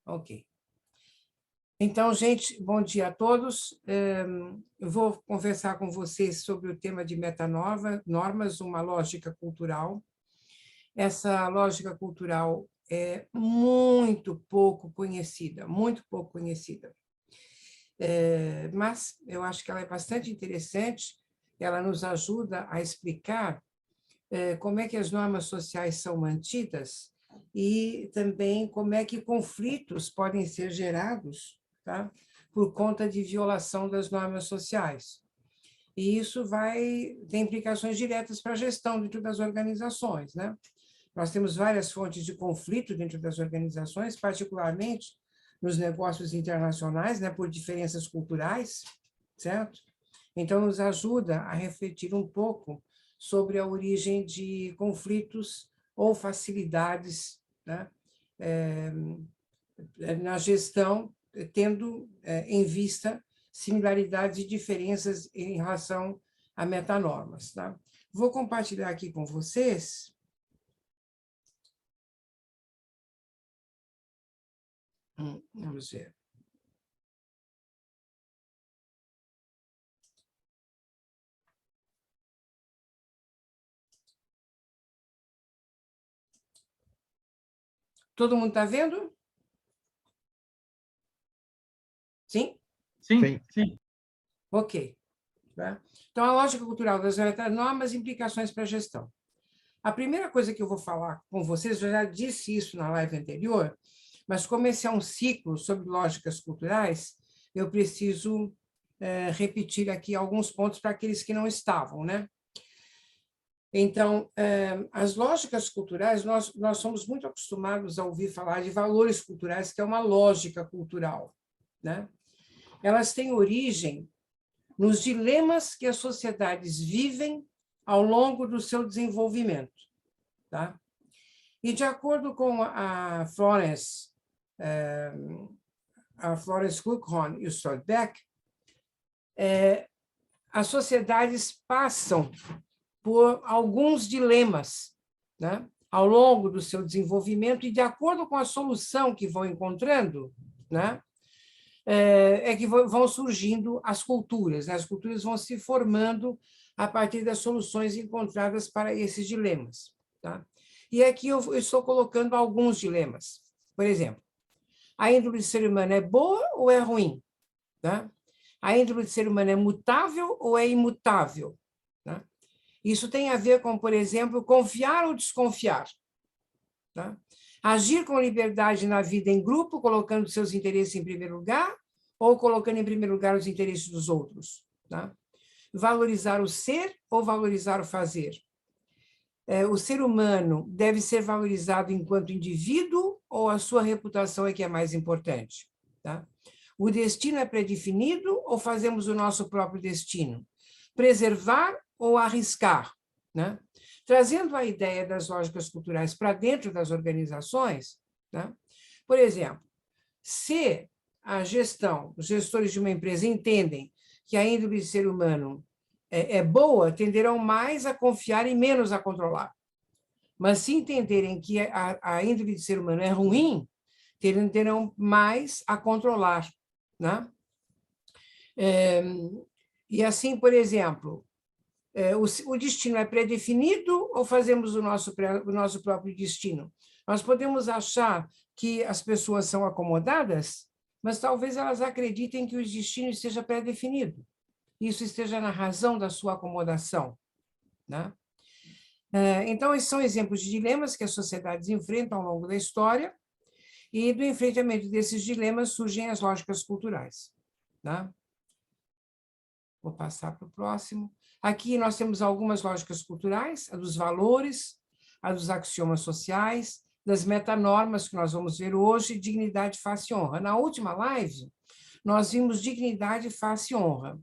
Ok. Então, gente, bom dia a todos. Eu vou conversar com vocês sobre o tema de metanormas, uma lógica cultural. Essa lógica cultural é muito pouco conhecida, mas eu acho que ela é bastante interessante, ela nos ajuda a explicar como é que as normas sociais são mantidas e também como é que conflitos podem ser gerados, tá? Por conta de violação das normas sociais. E isso tem implicações diretas para a gestão dentro das organizações, né? Nós temos várias fontes de conflito dentro das organizações, particularmente nos negócios internacionais, né, por diferenças culturais, certo? Então, nos ajuda a refletir um pouco sobre a origem de conflitos ou facilidades, né, na gestão, tendo em vista similaridades e diferenças em relação a metanormas. Tá? Vou compartilhar aqui com vocês. Vamos ver. Todo mundo está vendo? Sim? Sim, sim. Ok. Tá? Então, a lógica cultural das metanormas e implicações para a gestão. A primeira coisa que eu vou falar com vocês, eu já disse isso na live anterior, mas como esse é um ciclo sobre lógicas culturais, eu preciso repetir aqui alguns pontos para aqueles que não estavam, né? Então, as lógicas culturais, nós somos muito acostumados a ouvir falar de valores culturais, que é uma lógica cultural, né? Elas têm origem nos dilemas que as sociedades vivem ao longo do seu desenvolvimento, tá? E de acordo com a Florence Kuckhorn e o Stolbeck, as sociedades passam por alguns dilemas, né, ao longo do seu desenvolvimento, e de acordo com a solução que vão encontrando, né, que vão surgindo as culturas, né? As culturas vão se formando a partir das soluções encontradas para esses dilemas. Tá? E aqui eu estou colocando alguns dilemas. Por exemplo, a índole do ser humano é boa ou é ruim? Tá? A índole do ser humano é mutável ou é imutável? Tá? Isso tem a ver com, por exemplo, confiar ou desconfiar. Tá? Agir com liberdade na vida em grupo, colocando seus interesses em primeiro lugar, ou colocando em primeiro lugar os interesses dos outros. Tá? Valorizar o ser ou valorizar o fazer? O ser humano deve ser valorizado enquanto indivíduo ou a sua reputação é que é mais importante? Tá? O destino é predefinido ou fazemos o nosso próprio destino? Preservar ou arriscar? Né? Trazendo a ideia das lógicas culturais para dentro das organizações, né? Por exemplo, se a gestão, os gestores de uma empresa entendem que a índole do ser humano é boa, tenderão mais a confiar e menos a controlar. Mas se entenderem que a índole do ser humano é ruim, tenderão mais a controlar. Né? E assim, por exemplo, o destino é predefinido ou fazemos o nosso próprio destino? Nós podemos achar que as pessoas são acomodadas, mas talvez elas acreditem que o destino esteja pré-definido. Isso esteja na razão da sua acomodação. Né? Então, esses são exemplos de dilemas que as sociedades enfrentam ao longo da história, e do enfrentamento desses dilemas surgem as lógicas culturais. Né? Vou passar para o próximo. Aqui nós temos algumas lógicas culturais, a dos valores, a dos axiomas sociais, das metanormas, que nós vamos ver hoje, dignidade, face e honra. Na última live, nós vimos dignidade, face e honra.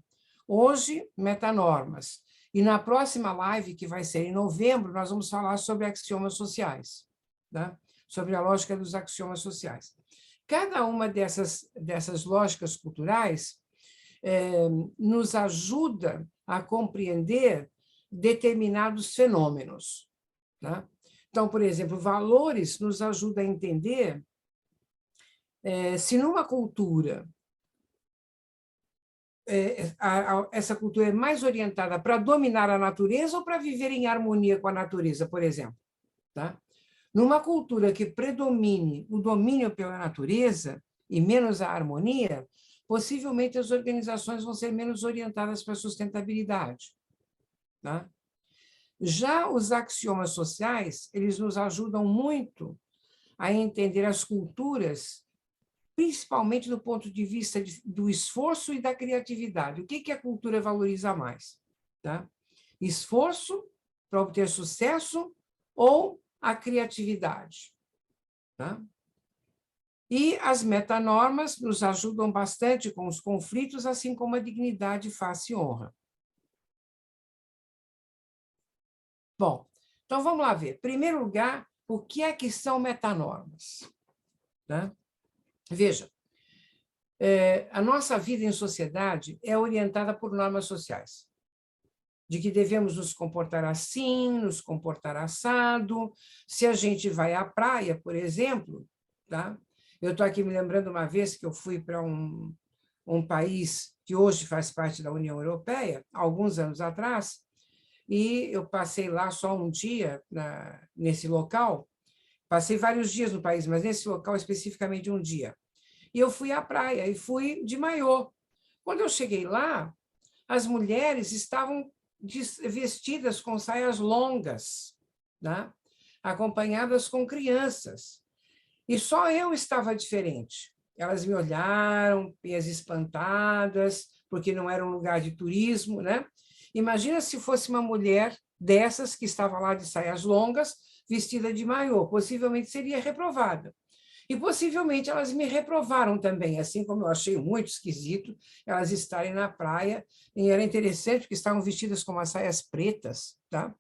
Hoje, metanormas. E na próxima live, que vai ser em novembro, nós vamos falar sobre axiomas sociais, né? Sobre a lógica dos axiomas sociais. Cada uma dessas lógicas culturais nos ajuda a compreender determinados fenômenos. Né? Então, por exemplo, valores nos ajuda a entender Se numa cultura essa cultura é mais orientada para dominar a natureza ou para viver em harmonia com a natureza, por exemplo, tá? Numa cultura que predomine o domínio pela natureza e menos a harmonia, possivelmente as organizações vão ser menos orientadas para a sustentabilidade, tá? Já os axiomas sociais, eles nos ajudam muito a entender as culturas, principalmente do ponto de vista do esforço e da criatividade. O que a cultura valoriza mais? Tá? Esforço para obter sucesso ou a criatividade? Tá? E as metanormas nos ajudam bastante com os conflitos, assim como a dignidade, face e honra. Bom, então vamos lá ver. Em primeiro lugar, o que é que são metanormas? Tá? Veja, a nossa vida em sociedade é orientada por normas sociais, de que devemos nos comportar assim, nos comportar assado. Se a gente vai à praia, por exemplo, tá? Eu estou aqui me lembrando uma vez que eu fui para um país que hoje faz parte da União Europeia, alguns anos atrás, e eu passei lá só um dia nesse local. Passei vários dias no país, mas nesse local especificamente um dia. E eu fui à praia, e fui de maiô. Quando eu cheguei lá, as mulheres estavam vestidas com saias longas, né? Acompanhadas com crianças. E só eu estava diferente. Elas me olharam, meias espantadas, porque não era um lugar de turismo, né? Imagina se fosse uma mulher dessas que estava lá de saias longas, vestida de maiô, possivelmente seria reprovada. E possivelmente elas me reprovaram também, assim como eu achei muito esquisito elas estarem na praia, e era interessante que estavam vestidas com umas saias pretas, tá?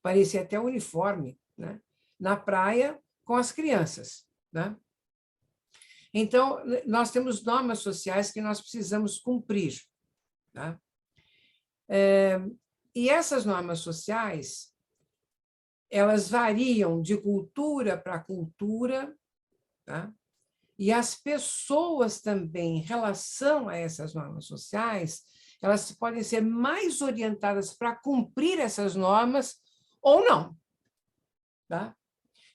Parecia até uniforme, né? Na praia com as crianças, né? Então, nós temos normas sociais que nós precisamos cumprir, tá? E essas normas sociais, elas variam de cultura para cultura, tá? E as pessoas também, em relação a essas normas sociais, elas podem ser mais orientadas para cumprir essas normas ou não. Tá?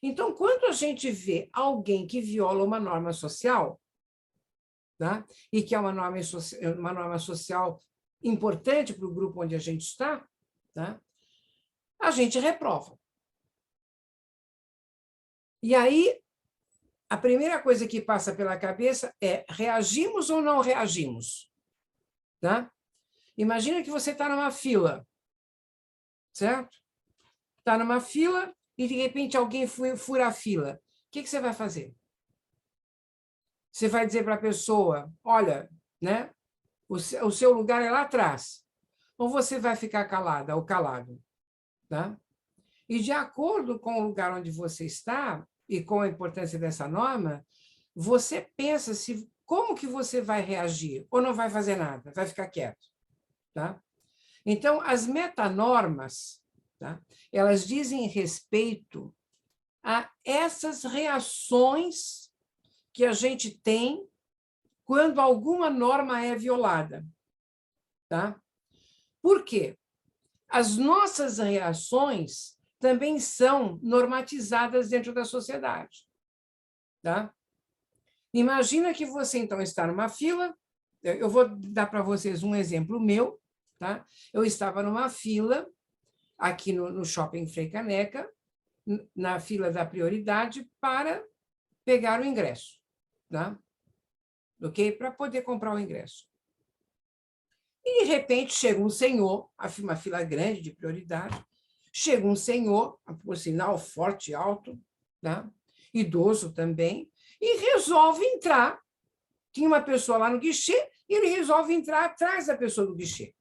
Então, quando a gente vê alguém que viola uma norma social, tá? E que é uma norma social importante para o grupo onde a gente está, tá? A gente reprova. E aí, a primeira coisa que passa pela cabeça é: reagimos ou não reagimos? Tá? Imagina que você está numa fila, certo? Está numa fila e, de repente, alguém fura a fila. O que você vai fazer? Você vai dizer para a pessoa: olha, né, o seu lugar é lá atrás. Ou você vai ficar calada ou calado? Tá? E, de acordo com o lugar onde você está e com a importância dessa norma, você pensa como que você vai reagir ou não vai fazer nada, vai ficar quieto. Tá? Então, as metanormas, tá? Elas dizem respeito a essas reações que a gente tem quando alguma norma é violada. Tá? Por quê? As nossas reações também são normatizadas dentro da sociedade. Tá? Imagina que você, então, está numa fila. Eu vou dar para vocês um exemplo meu. Tá? Eu estava numa fila aqui no Shopping Frei Caneca, na fila da prioridade, para pegar o ingresso. Tá? Ok? Para poder comprar o ingresso. E, de repente, chega um senhor, uma fila grande de prioridade, chega um senhor, por sinal, forte e alto, tá? Idoso também, e resolve entrar. Tinha uma pessoa lá no guichê, e ele resolve entrar atrás da pessoa do guichê.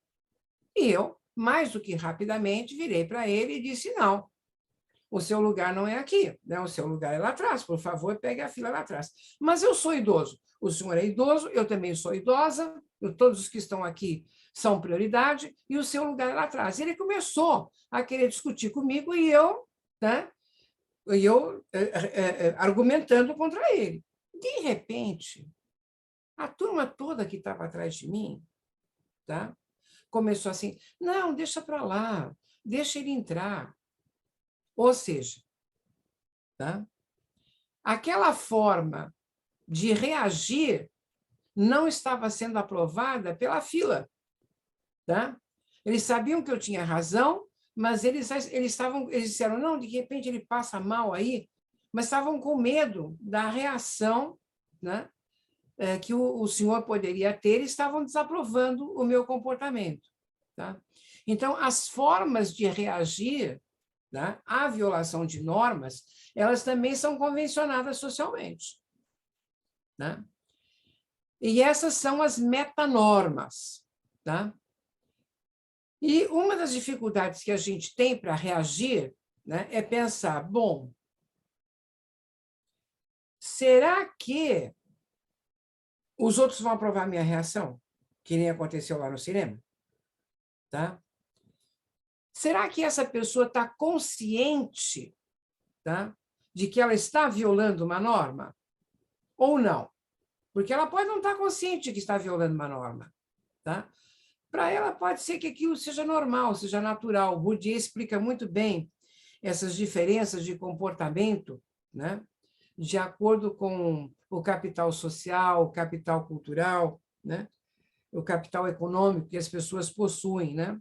E eu, mais do que rapidamente, virei para ele e disse: não, o seu lugar não é aqui, né? O seu lugar é lá atrás, por favor, pegue a fila lá atrás. Mas eu sou idoso, o senhor é idoso, eu também sou idosa, todos os que estão aqui são prioridade, e o seu lugar é lá atrás. Ele começou a querer discutir comigo e eu, né? Argumentando contra ele. de repente, a turma toda que estava atrás de mim, tá? Começou assim, não, deixa para lá, deixa ele entrar. Ou seja, tá? Aquela forma de reagir não estava sendo aprovada pela fila. Tá? Eles sabiam que eu tinha razão, mas eles disseram, não, de repente ele passa mal aí, mas estavam com medo da reação, né, que o senhor poderia ter, e estavam desaprovando o meu comportamento. Tá? Então, as formas de reagir, né, à violação de normas, elas também são convencionadas socialmente. Né? E essas são as metanormas. Tá? E uma das dificuldades que a gente tem para reagir, né, é pensar, bom, será que os outros vão aprovar a minha reação? Que nem aconteceu lá no cinema? Tá? Será que essa pessoa está consciente, tá, de que ela está violando uma norma? Ou não? Porque ela pode não estar consciente de que está violando uma norma. Tá? Para ela, pode ser que aquilo seja normal, seja natural. Bourdieu explica muito bem essas diferenças de comportamento, né, de acordo com o capital social, o capital cultural, né, o capital econômico que as pessoas possuem. Né?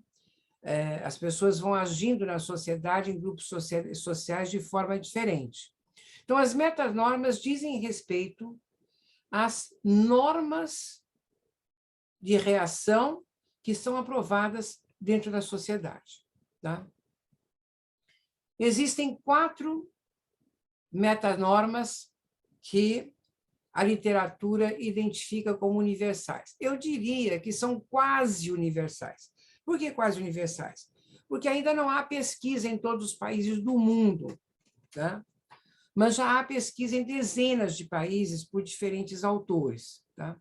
As pessoas vão agindo na sociedade, em grupos sociais, de forma diferente. Então, as metanormas dizem respeito às normas de reação que são aprovadas dentro da sociedade. Tá? Existem 4 metanormas que a literatura identifica como universais. Eu diria que são quase universais. Por que quase universais? Porque ainda não há pesquisa em todos os países do mundo, tá? Mas já há pesquisa em dezenas de países por diferentes autores. Tá?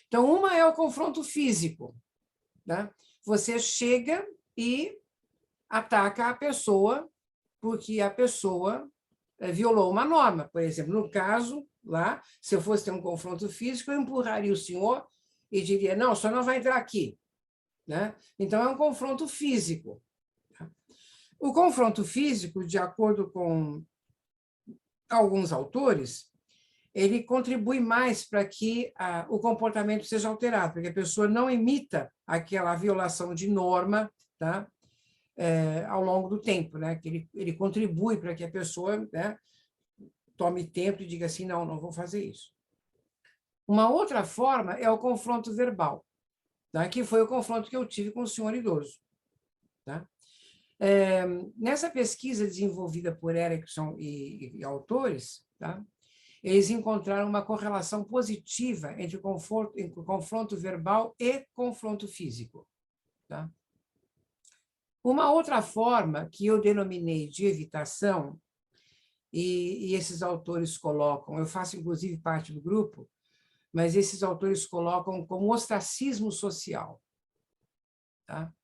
Então, uma é o confronto físico. Tá? Você chega e ataca a pessoa porque a pessoa violou uma norma. Por exemplo, no caso, lá, se eu fosse ter um confronto físico, eu empurraria o senhor e diria, não, o senhor não vai entrar aqui. Né? Então, é um confronto físico. O confronto físico, de acordo com alguns autores, ele contribui mais para que o comportamento seja alterado, porque a pessoa não imita aquela violação de norma, tá? Ao longo do tempo, né? Que ele contribui para que a pessoa, né, tome tempo e diga assim, não, não vou fazer isso. Uma outra forma é o confronto verbal, tá? Que foi o confronto que eu tive com o senhor idoso. Tá? Nessa pesquisa desenvolvida por Erickson e autores, tá? Eles encontraram uma correlação positiva entre o confronto verbal e confronto físico. Tá? Uma outra forma que eu denominei de evitação, e esses autores colocam, eu faço inclusive parte do grupo, mas esses autores colocam como ostracismo social. Tá?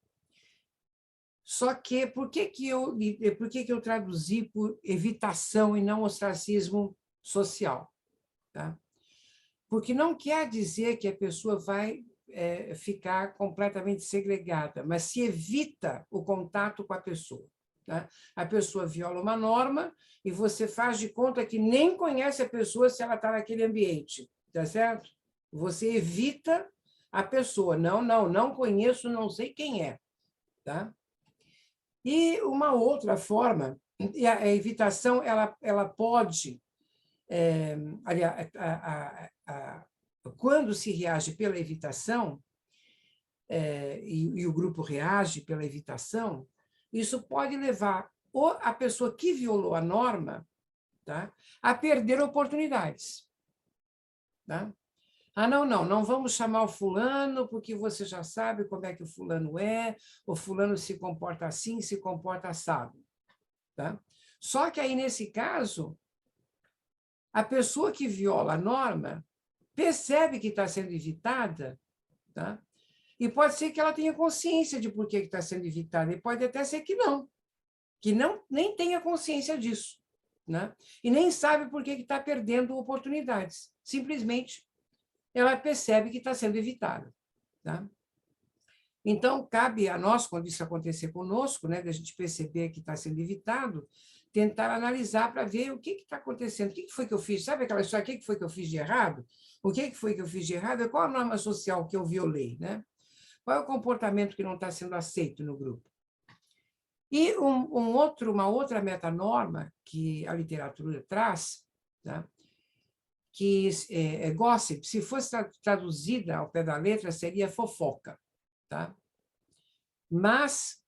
Só que, por que eu traduzi por evitação e não ostracismo social? Tá? Porque não quer dizer que a pessoa vai ficar completamente segregada, mas se evita o contato com a pessoa. Tá? A pessoa viola uma norma e você faz de conta que nem conhece a pessoa se ela está naquele ambiente, tá certo? Você evita a pessoa. Não, não, não conheço, não sei quem é. Tá? E uma outra forma, a evitação ela pode, aliás, quando se reage pela evitação, e o grupo reage pela evitação, isso pode levar a pessoa que violou a norma, tá, a perder oportunidades. Tá? Ah, não, não, não vamos chamar o fulano, porque você já sabe como é que o fulano se comporta assim, se comporta assado. Tá? Só que aí, nesse caso, a pessoa que viola a norma percebe que está sendo evitada, tá? E pode ser que ela tenha consciência de por que está sendo evitada, e pode até ser que não nem tenha consciência disso. né? E nem sabe por que está perdendo oportunidades. Simplesmente, ela percebe que está sendo evitada. Tá? Então, cabe a nós, quando isso acontecer conosco, né, da gente perceber que está sendo evitado, tentar analisar para ver o que está acontecendo, o que foi que eu fiz, sabe aquela história, o que foi que eu fiz de errado? O que foi que eu fiz de errado? Qual a norma social que eu violei? Né? Qual é o comportamento que não está sendo aceito no grupo? E uma outra metanorma que a literatura traz, né, que é gossip, se fosse traduzida ao pé da letra, seria fofoca. Tá? Mas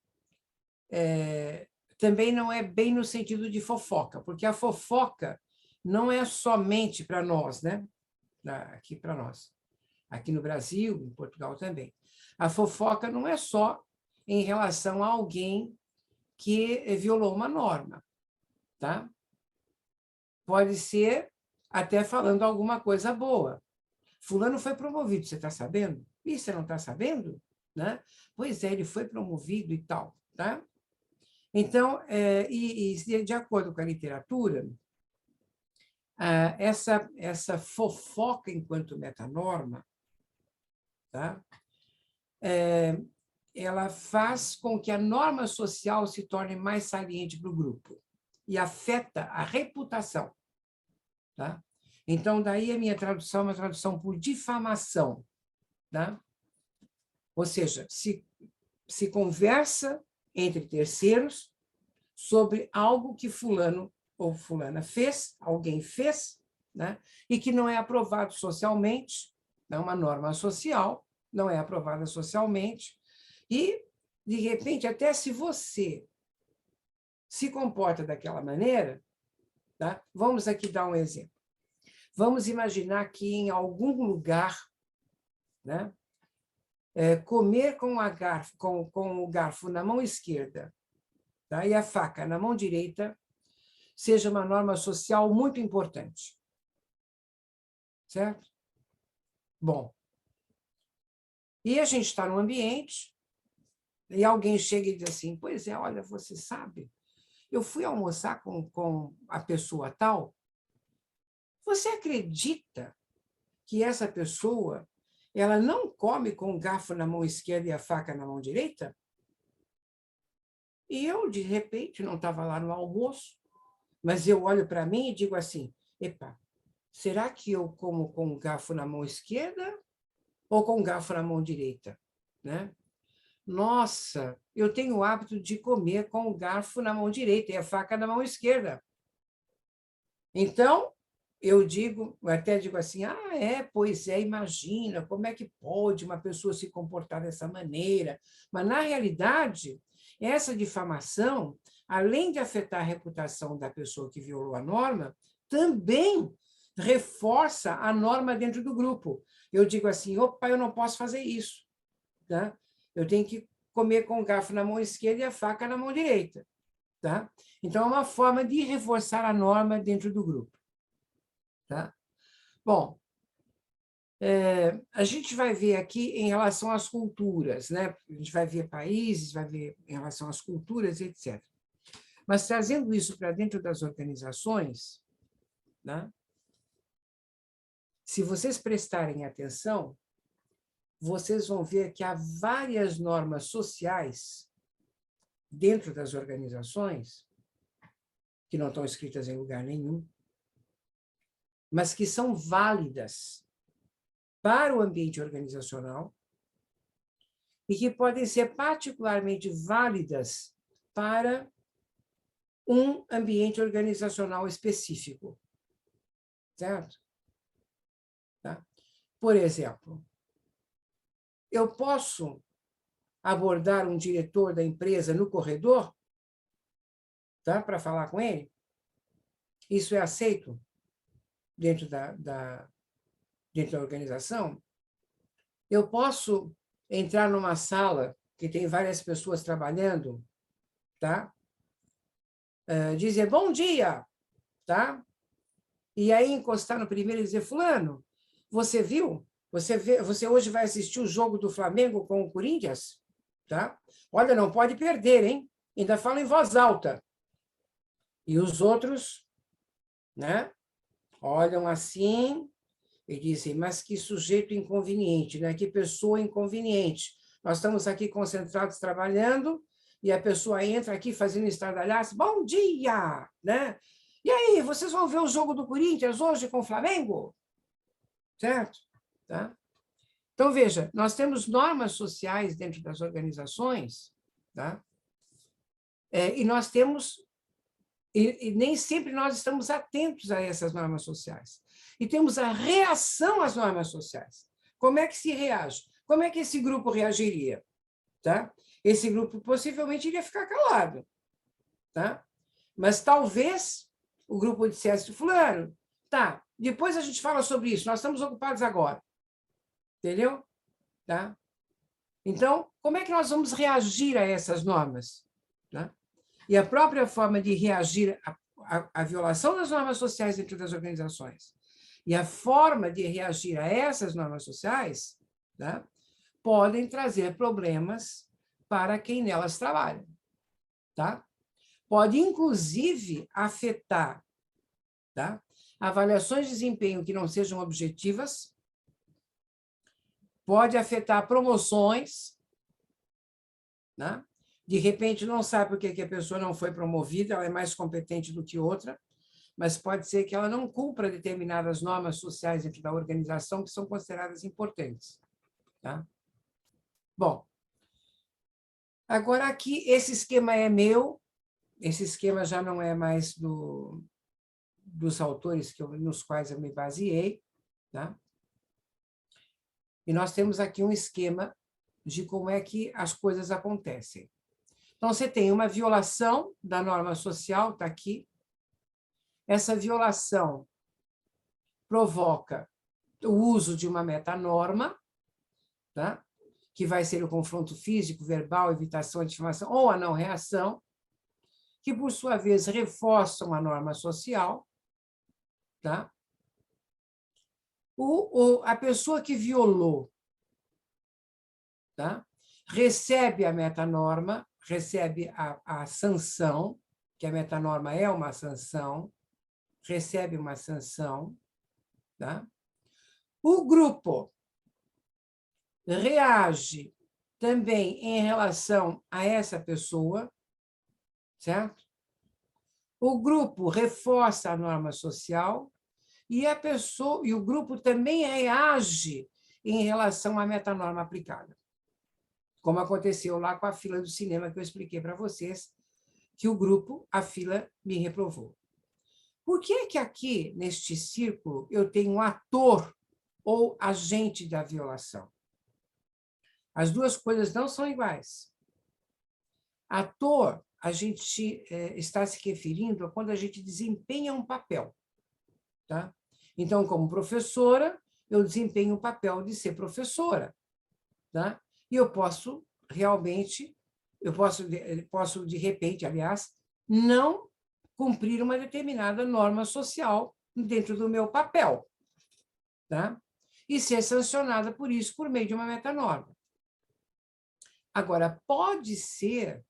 também não é bem no sentido de fofoca, porque a fofoca não é somente para nós, né? Aqui para nós. Aqui no Brasil, em Portugal também. A fofoca não é só em relação a alguém que violou uma norma. Tá? Pode ser até falando alguma coisa boa. Fulano foi promovido, você está sabendo? E você não está sabendo? Né? Pois é, ele foi promovido e tal. Tá? Então, de acordo com a literatura, essa fofoca enquanto metanorma, tá? Ela faz com que a norma social se torne mais saliente para o grupo e afeta a reputação. Tá? Então, daí a minha tradução é uma tradução por difamação. Tá? Ou seja, se conversa entre terceiros sobre algo que fulano ou fulana fez, alguém fez, né? E que não é aprovado socialmente, é uma norma social, não é aprovada socialmente, e, de repente, até se você se comporta daquela maneira, tá? Vamos aqui dar um exemplo. Vamos imaginar que em algum lugar, né, comer com o garfo na mão esquerda, tá, e a faca na mão direita seja uma norma social muito importante. Certo? Bom, e a gente está num ambiente e alguém chega e diz assim, pois é, olha, você sabe, eu fui almoçar com a pessoa tal, você acredita que essa pessoa ela não come com o garfo na mão esquerda e a faca na mão direita? E eu, de repente, não estava lá no almoço, mas eu olho para mim e digo assim, epa, será que eu como com o garfo na mão esquerda ou com o garfo na mão direita? Né? Nossa, eu tenho o hábito de comer com o garfo na mão direita e a faca na mão esquerda. Então, eu até digo assim, pois é, imagina, como é que pode uma pessoa se comportar dessa maneira? Mas, na realidade, essa difamação, além de afetar a reputação da pessoa que violou a norma, também reforça a norma dentro do grupo. Eu digo assim, opa, eu não posso fazer isso. Tá? Eu tenho que comer com o garfo na mão esquerda e a faca na mão direita. Tá? Então, é uma forma de reforçar a norma dentro do grupo. Tá? Bom, a gente vai ver aqui em relação às culturas, né? A gente vai ver países, vai ver em relação às culturas, etc. Mas, trazendo isso para dentro das organizações, né? Se vocês prestarem atenção, vocês vão ver que há várias normas sociais dentro das organizações, que não estão escritas em lugar nenhum, mas que são válidas para o ambiente organizacional e que podem ser particularmente válidas para um ambiente organizacional específico. Certo? Tá? Por exemplo, eu posso abordar um diretor da empresa no corredor, tá? Para falar com ele? Isso é aceito dentro dentro da organização? Eu posso entrar numa sala que tem várias pessoas trabalhando, tá? Dizer bom dia, tá? E aí encostar no primeiro e dizer, fulano, você viu? Você hoje vai assistir o jogo do Flamengo com o Corinthians? Tá? Olha, não pode perder, hein? Ainda fala em voz alta. E os outros né? Olham assim e dizem, mas que sujeito inconveniente, né? Que pessoa inconveniente. Nós estamos aqui concentrados trabalhando e a pessoa entra aqui fazendo estardalhaço. Bom dia! Né? E aí, vocês vão ver o jogo do Corinthians hoje com o Flamengo? Certo? Tá? Então, veja, nós temos normas sociais dentro das organizações, tá? E nós temos... E nem sempre nós estamos atentos a essas normas sociais. E temos a reação às normas sociais. Como é que se reage? Como é que esse grupo reagiria? Tá? Esse grupo possivelmente iria ficar calado. Tá? Mas talvez o grupo dissesse, fulano, tá, depois a gente fala sobre isso, nós estamos ocupados agora. Entendeu? Tá? Então, como é que nós vamos reagir a essas normas? Tá? E a própria forma de reagir à violação das normas sociais dentro das organizações e a forma de reagir a essas normas sociais, tá, podem trazer problemas para quem nelas trabalha. Tá? Pode, inclusive, afetar, tá, avaliações de desempenho que não sejam objetivas, pode afetar promoções, né? De repente, não sabe por que a pessoa não foi promovida, ela é mais competente do que outra, mas pode ser que ela não cumpra determinadas normas sociais dentro da organização que são consideradas importantes. Tá? Bom, agora aqui, esse esquema é meu, esse esquema já não é mais dos autores nos quais eu me baseei, tá? E nós temos aqui um esquema de como é que as coisas acontecem. Então, você tem uma violação da norma social, está aqui. Essa violação provoca o uso de uma metanorma, tá? Que vai ser o confronto físico, verbal, evitação, difamação ou a não reação, que, por sua vez, reforçam a norma social. Tá? A pessoa que violou, tá? Recebe a metanorma, recebe a sanção, que a metanorma é uma sanção, recebe uma sanção. Tá? O grupo reage também em relação a essa pessoa, certo? O grupo reforça a norma social e a pessoa e o grupo também reage em relação à metanorma aplicada. Como aconteceu lá com a fila do cinema que eu expliquei para vocês, que o grupo, a fila, me reprovou. Por que que aqui, neste círculo, eu tenho um ator ou agente da violação? As duas coisas não são iguais. Ator, a gente está se referindo a quando a gente desempenha um papel. Tá? Então, como professora, eu desempenho o papel de ser professora. Tá? E eu posso realmente, posso de repente, aliás, não cumprir uma determinada norma social dentro do meu papel. Tá? E ser sancionada por isso por meio de uma metanorma. Agora, pode ser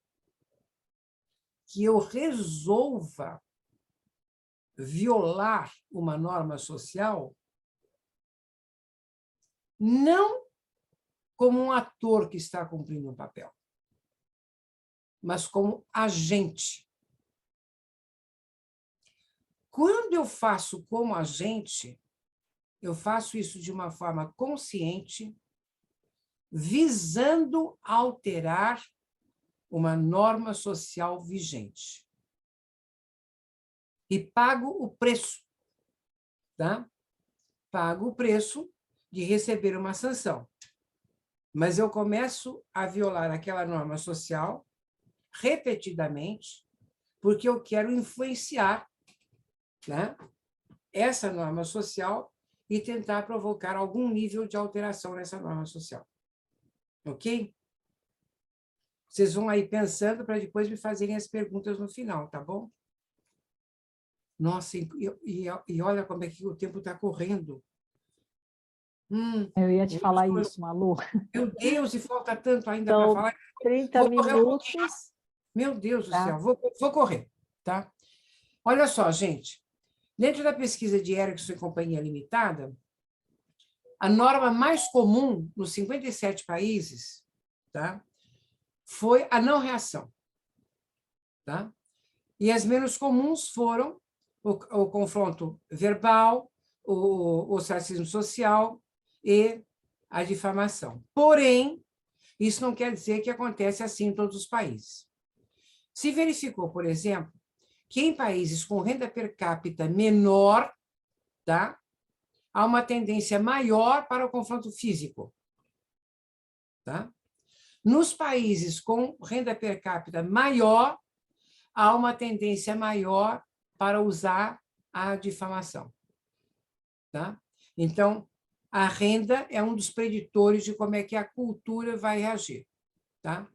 que eu resolva violar uma norma social não como um ator que está cumprindo um papel, mas como agente. Quando eu faço como agente, eu faço isso de uma forma consciente, visando alterar uma norma social vigente. E pago o preço, tá? Pago o preço de receber uma sanção. Mas eu começo a violar aquela norma social repetidamente, porque eu quero influenciar, né, essa norma social e tentar provocar algum nível de alteração nessa norma social. Ok? Vocês vão aí pensando para depois me fazerem as perguntas no final, tá bom? Nossa, e olha como é que o tempo está correndo. Eu ia te falar isso, Malu. Meu Deus, e falta tanto ainda para falar. 30 minutos. Meu Deus do céu, vou correr, tá? Olha só, gente, Dentro da pesquisa de Erickson e Companhia Limitada, a norma mais comum nos 57 países, tá, foi a não reação. Tá? E as menos comuns foram o confronto verbal, o ostracismo social e a difamação. Porém, isso não quer dizer que acontece assim em todos os países. Se verificou, por exemplo, que em países com renda per capita menor, tá, há uma tendência maior para o confronto físico. Tá? Nos países com renda per capita maior, há uma tendência maior para usar a difamação. Tá? Então, a renda é um dos preditores de como é que a cultura vai reagir. Tá?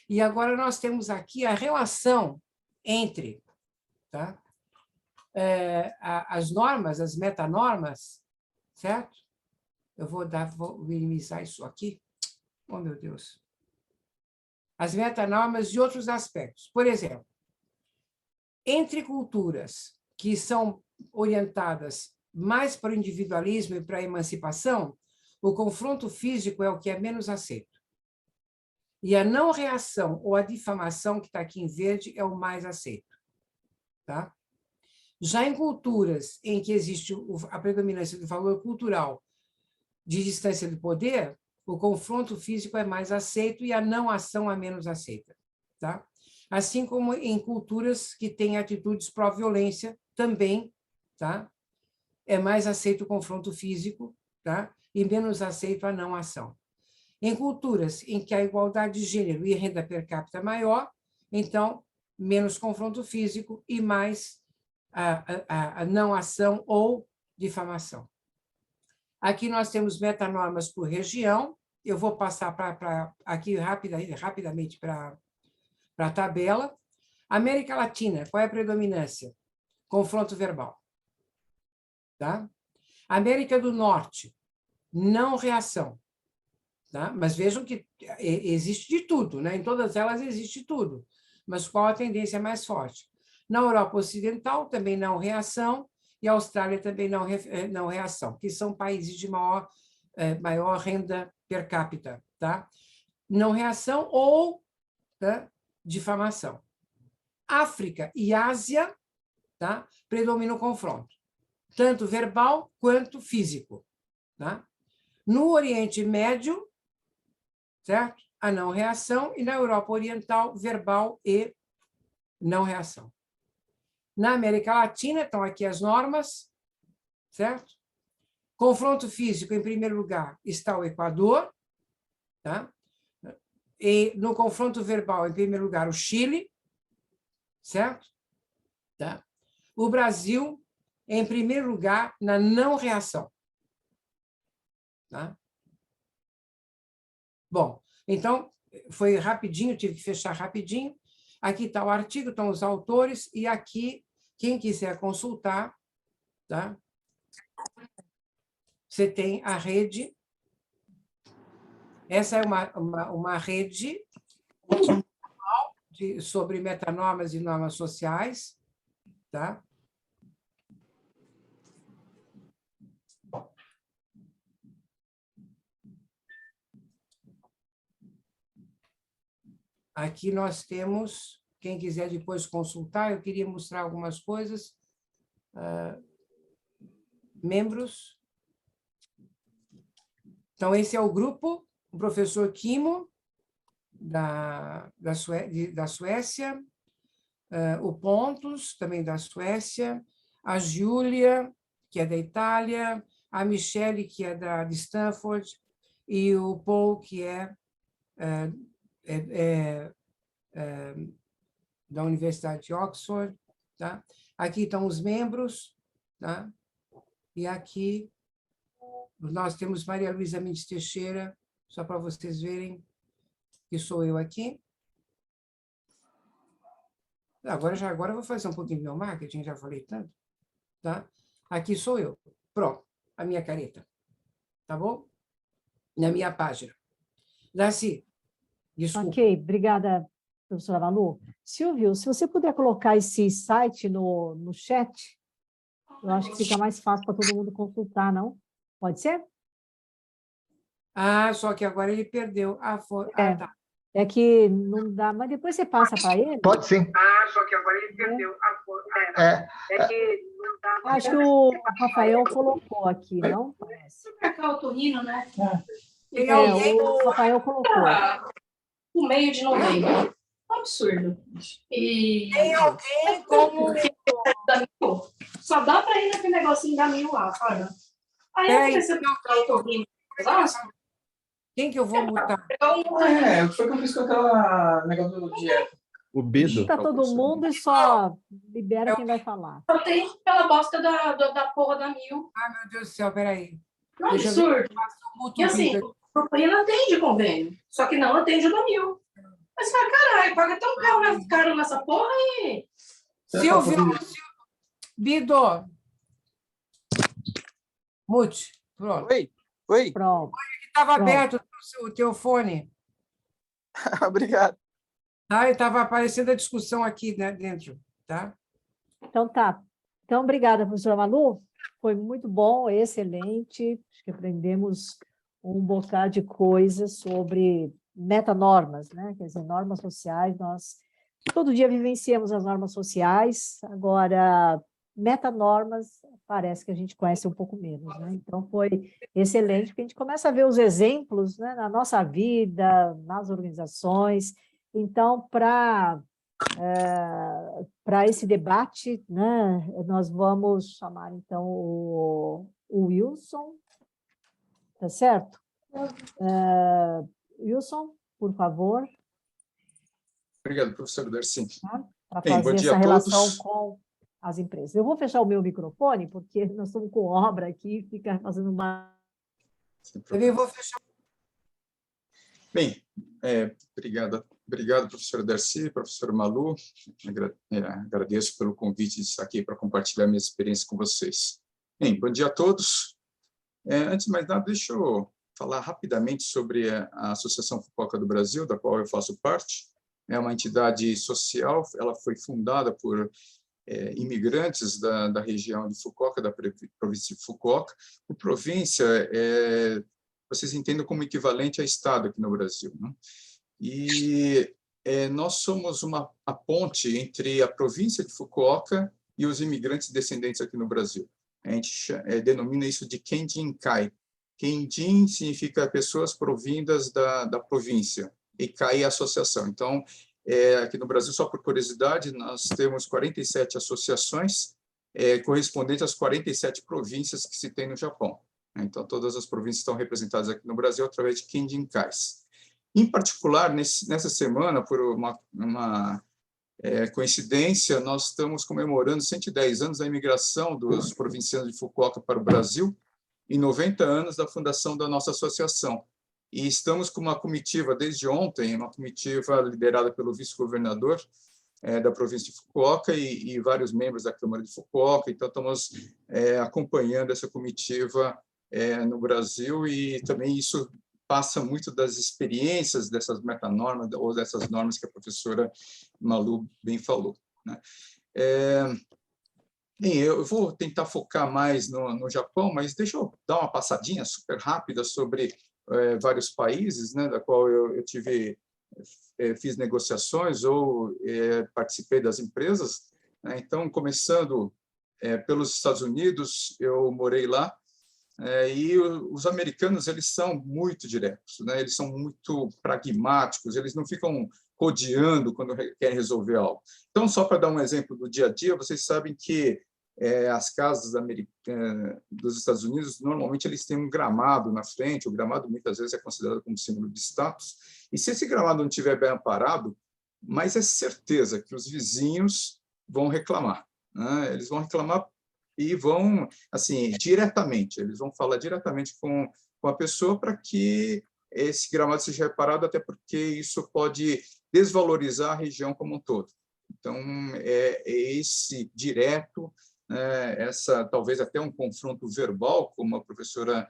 E agora nós temos aqui a relação entre, tá, as normas, as metanormas, certo? Eu vou minimizar isso aqui. Oh, meu Deus. As metanormas de outros aspectos. Por exemplo, entre culturas que são orientadas mais para o individualismo e para a emancipação, o confronto físico é o que é menos aceito. E a não reação ou a difamação, que está aqui em verde, é o mais aceito. Tá? Já em culturas em que existe a predominância do valor cultural de distância do poder, o confronto físico é mais aceito e a não ação é menos aceita. Tá? Assim como em culturas que têm atitudes pró-violência, também, tá? É mais aceito o confronto físico, tá? E menos aceito a não ação. Em culturas em que a igualdade de gênero e renda per capita é maior, então, menos confronto físico e mais a não ação ou difamação. Aqui nós temos metanormas por região. Eu vou passar aqui rapidamente para a tabela. América Latina, qual é a predominância? Confronto verbal. Tá? América do Norte, não reação. Tá? Mas vejam que existe de tudo, né? Em todas elas existe tudo. Mas qual a tendência mais forte? Na Europa Ocidental, também não reação, e a Austrália também não reação, que são países de maior renda per capita. Tá? Não reação ou, tá, difamação. África e Ásia, tá, predomina o confronto, tanto verbal quanto físico. Tá? No Oriente Médio, certo? A não reação, e na Europa Oriental, verbal e não reação. Na América Latina, estão aqui as normas, certo? Confronto físico, em primeiro lugar, está o Equador, tá? E no confronto verbal, em primeiro lugar, o Chile, certo? Tá? O Brasil, em primeiro lugar, na não reação. Tá? Bom, então, foi rapidinho, tive que fechar rapidinho. Aqui está o artigo, estão os autores, e aqui, quem quiser consultar, tá? Você tem a rede. Essa é uma rede sobre metanormas e normas sociais. Tá? Aqui nós temos, quem quiser depois consultar, eu queria mostrar algumas coisas. Membros. Então, esse é o grupo, o professor Kimo, da Suécia, o Pontus, também da Suécia, a Giulia, que é da Itália, a Michele, que é de Stanford, e o Paul, que é da Universidade de Oxford. Tá? Aqui estão os membros, tá? E aqui nós temos Maria Luísa Mendes Teixeira, só para vocês verem que sou eu aqui. Agora eu vou fazer um pouquinho de meu marketing, já falei tanto. Tá? Aqui sou eu. Pronto, a minha careta. Tá bom? Na minha página. Darcy, desculpa. Ok, obrigada, professora Manu. Silvio, se você puder colocar esse site no chat, Eu acho que fica mais fácil para todo mundo consultar, não? Pode ser? Ah, só que agora ele perdeu. Ah, foi. Ah, É, tá. é que não dá, mas depois você passa para ele. Pode sim. Ah, só que agora ele Né? perdeu. Ah, foi. Ah, tá. É, É que não dá. Acho que o Rafael colocou aqui, não? Parece. Pra cá, o Torrino, né? Tem É, alguém, o Rafael colocou. O meio de novembro. Um absurdo. E tem alguém como. da Mil. Só dá pra ir naquele negocinho da Mil lá, cara. Aí eu Peraí, comecei a procurar o Torrino. Nossa, quem que eu vou mutar? então, O que foi que eu fiz com aquela negócio do dieta? o Bido. Muta todo mundo e só libera quem vai falar. eu tenho aquela bosta da porra da Mil. Ah, meu Deus do céu, peraí. Não é Deixa eu ver. absurdo. Muto E assim, o o Torrino atende convênio. Só que não atende o da Mil. Mas, cara, caralho, paga tão caro nessa porra e... Silvio, Bido. Mute. Pronto. Oi, Pronto. Estava Pronto. aberto o teu fone. obrigado. Tá? E estava aparecendo a discussão aqui, né, dentro. Tá? Então, tá. Então, obrigada, professora Malu. Foi muito bom, excelente. Acho que aprendemos um bocado de coisas sobre metanormas, né? Quer dizer, normas sociais. Nós todo dia vivenciamos as normas sociais. Agora, metanormas, parece que a gente conhece um pouco menos, né? Então, foi excelente, porque a gente começa a ver os exemplos, né, na nossa vida, nas organizações. Então, para esse debate, né, nós vamos chamar, então, o Wilson, tá certo? Wilson, por favor, Obrigado, professor Darcy. para Bem, bom fazer dia essa a relação todos. com as empresas. Eu vou fechar o meu microfone, porque nós estamos com obra aqui, fica fazendo uma... Sem Eu problema. vou fechar. Bem, obrigado, professor Darcy, professor Malu. Agradeço pelo convite de estar aqui para compartilhar minha experiência com vocês. Bem, bom dia a todos. Antes de mais nada, deixa eu falar rapidamente sobre a Associação Fukuoka do Brasil, da qual eu faço parte. É uma entidade social, ela foi fundada por imigrantes da região de Fukuoka, da província de Fukuoka. O província, vocês entendem como equivalente a estado aqui no Brasil, né? E nós somos a ponte entre a província de Fukuoka e os imigrantes descendentes aqui no Brasil. A gente denomina isso de Kenjin-kai. Kenjin significa pessoas provindas da província, e Kai é associação. Então, aqui no Brasil, só por curiosidade, nós temos 47 associações correspondentes às 47 províncias que se tem no Japão. Então, todas as províncias estão representadas aqui no Brasil através de Kenjin-kais. Em particular, nessa semana, por uma coincidência, nós estamos comemorando 110 anos da imigração dos provincianos de Fukuoka para o Brasil e 90 anos da fundação da nossa associação. E estamos com uma comitiva desde ontem, uma comitiva liderada pelo vice-governador da província de Fukuoka e vários membros da Câmara de Fukuoka. Então, estamos acompanhando essa comitiva no Brasil, e também isso passa muito das experiências dessas metanormas ou dessas normas que a professora Malu bem falou, né? Bem, eu vou tentar focar mais no Japão, mas deixa eu dar uma passadinha super rápida sobre vários países, né, da qual eu fiz negociações ou participei das empresas, né? Então, começando pelos Estados Unidos, eu morei lá. E os americanos, eles são muito diretos, né? Eles são muito pragmáticos, eles não ficam rodeando quando querem resolver algo. Então, só para dar um exemplo do dia a dia, vocês sabem que as casas dos Estados Unidos, normalmente, eles têm um gramado na frente. O gramado, muitas vezes, é considerado como símbolo de status. E se esse gramado não estiver bem amparado, mas é certeza que os vizinhos vão reclamar, né? Eles vão reclamar e vão, assim, diretamente, eles vão falar diretamente com a pessoa para que esse gramado seja reparado, até porque isso pode desvalorizar a região como um todo. Então, esse direto, talvez até um confronto verbal, como a professora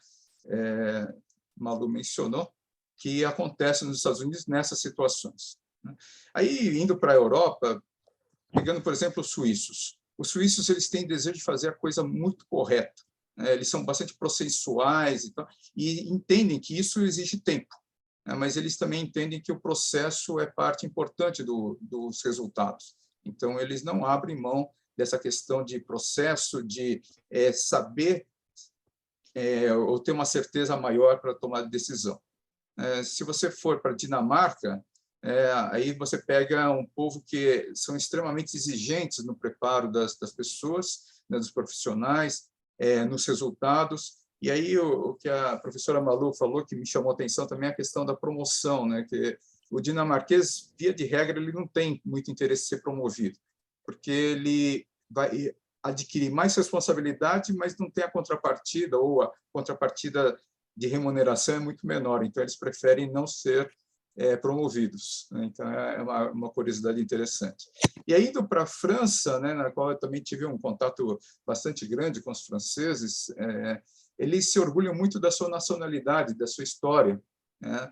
Malu mencionou, que acontece nos Estados Unidos nessas situações, né? Aí, indo para a Europa, pegando, por exemplo, os suíços. Os suíços eles têm desejo de fazer a coisa muito correta, né? Eles são bastante processuais e entendem que isso exige tempo, né? Mas eles também entendem que o processo é parte importante dos resultados. Então, eles não abrem mão dessa questão de processo, de saber ou ter uma certeza maior para tomar decisão. Se você for para a Dinamarca, aí você pega um povo que são extremamente exigentes no preparo das pessoas, né, dos profissionais, nos resultados. E aí o que a professora Malu falou, que me chamou a atenção também, é a questão da promoção, né, que o dinamarquês, via de regra, ele não tem muito interesse em ser promovido, porque ele vai adquirir mais responsabilidade, mas não tem a contrapartida, ou a contrapartida de remuneração é muito menor, então eles preferem não ser promovidos, né? Então é uma curiosidade interessante. E aí, indo para a França, né, na qual eu também tive um contato bastante grande com os franceses, eles se orgulham muito da sua nacionalidade, da sua história, né,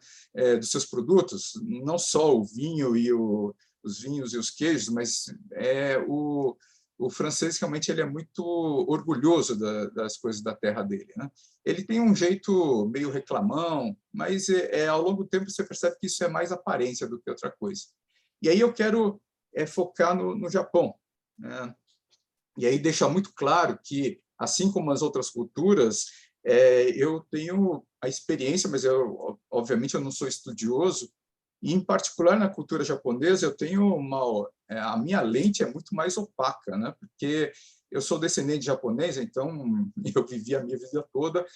dos seus produtos, não só o vinho e os vinhos e os queijos, mas o francês realmente ele é muito orgulhoso das coisas da terra dele, né? Ele tem um jeito meio reclamão, mas ao longo do tempo você percebe que isso é mais aparência do que outra coisa. E aí eu quero focar no Japão, né? E aí deixar muito claro que, assim como as outras culturas, eu tenho a experiência, mas obviamente eu não sou estudioso, e, em particular, na cultura japonesa, eu tenho a minha lente é muito mais opaca, né? Porque eu sou descendente de japonês, então eu vivi a minha vida toda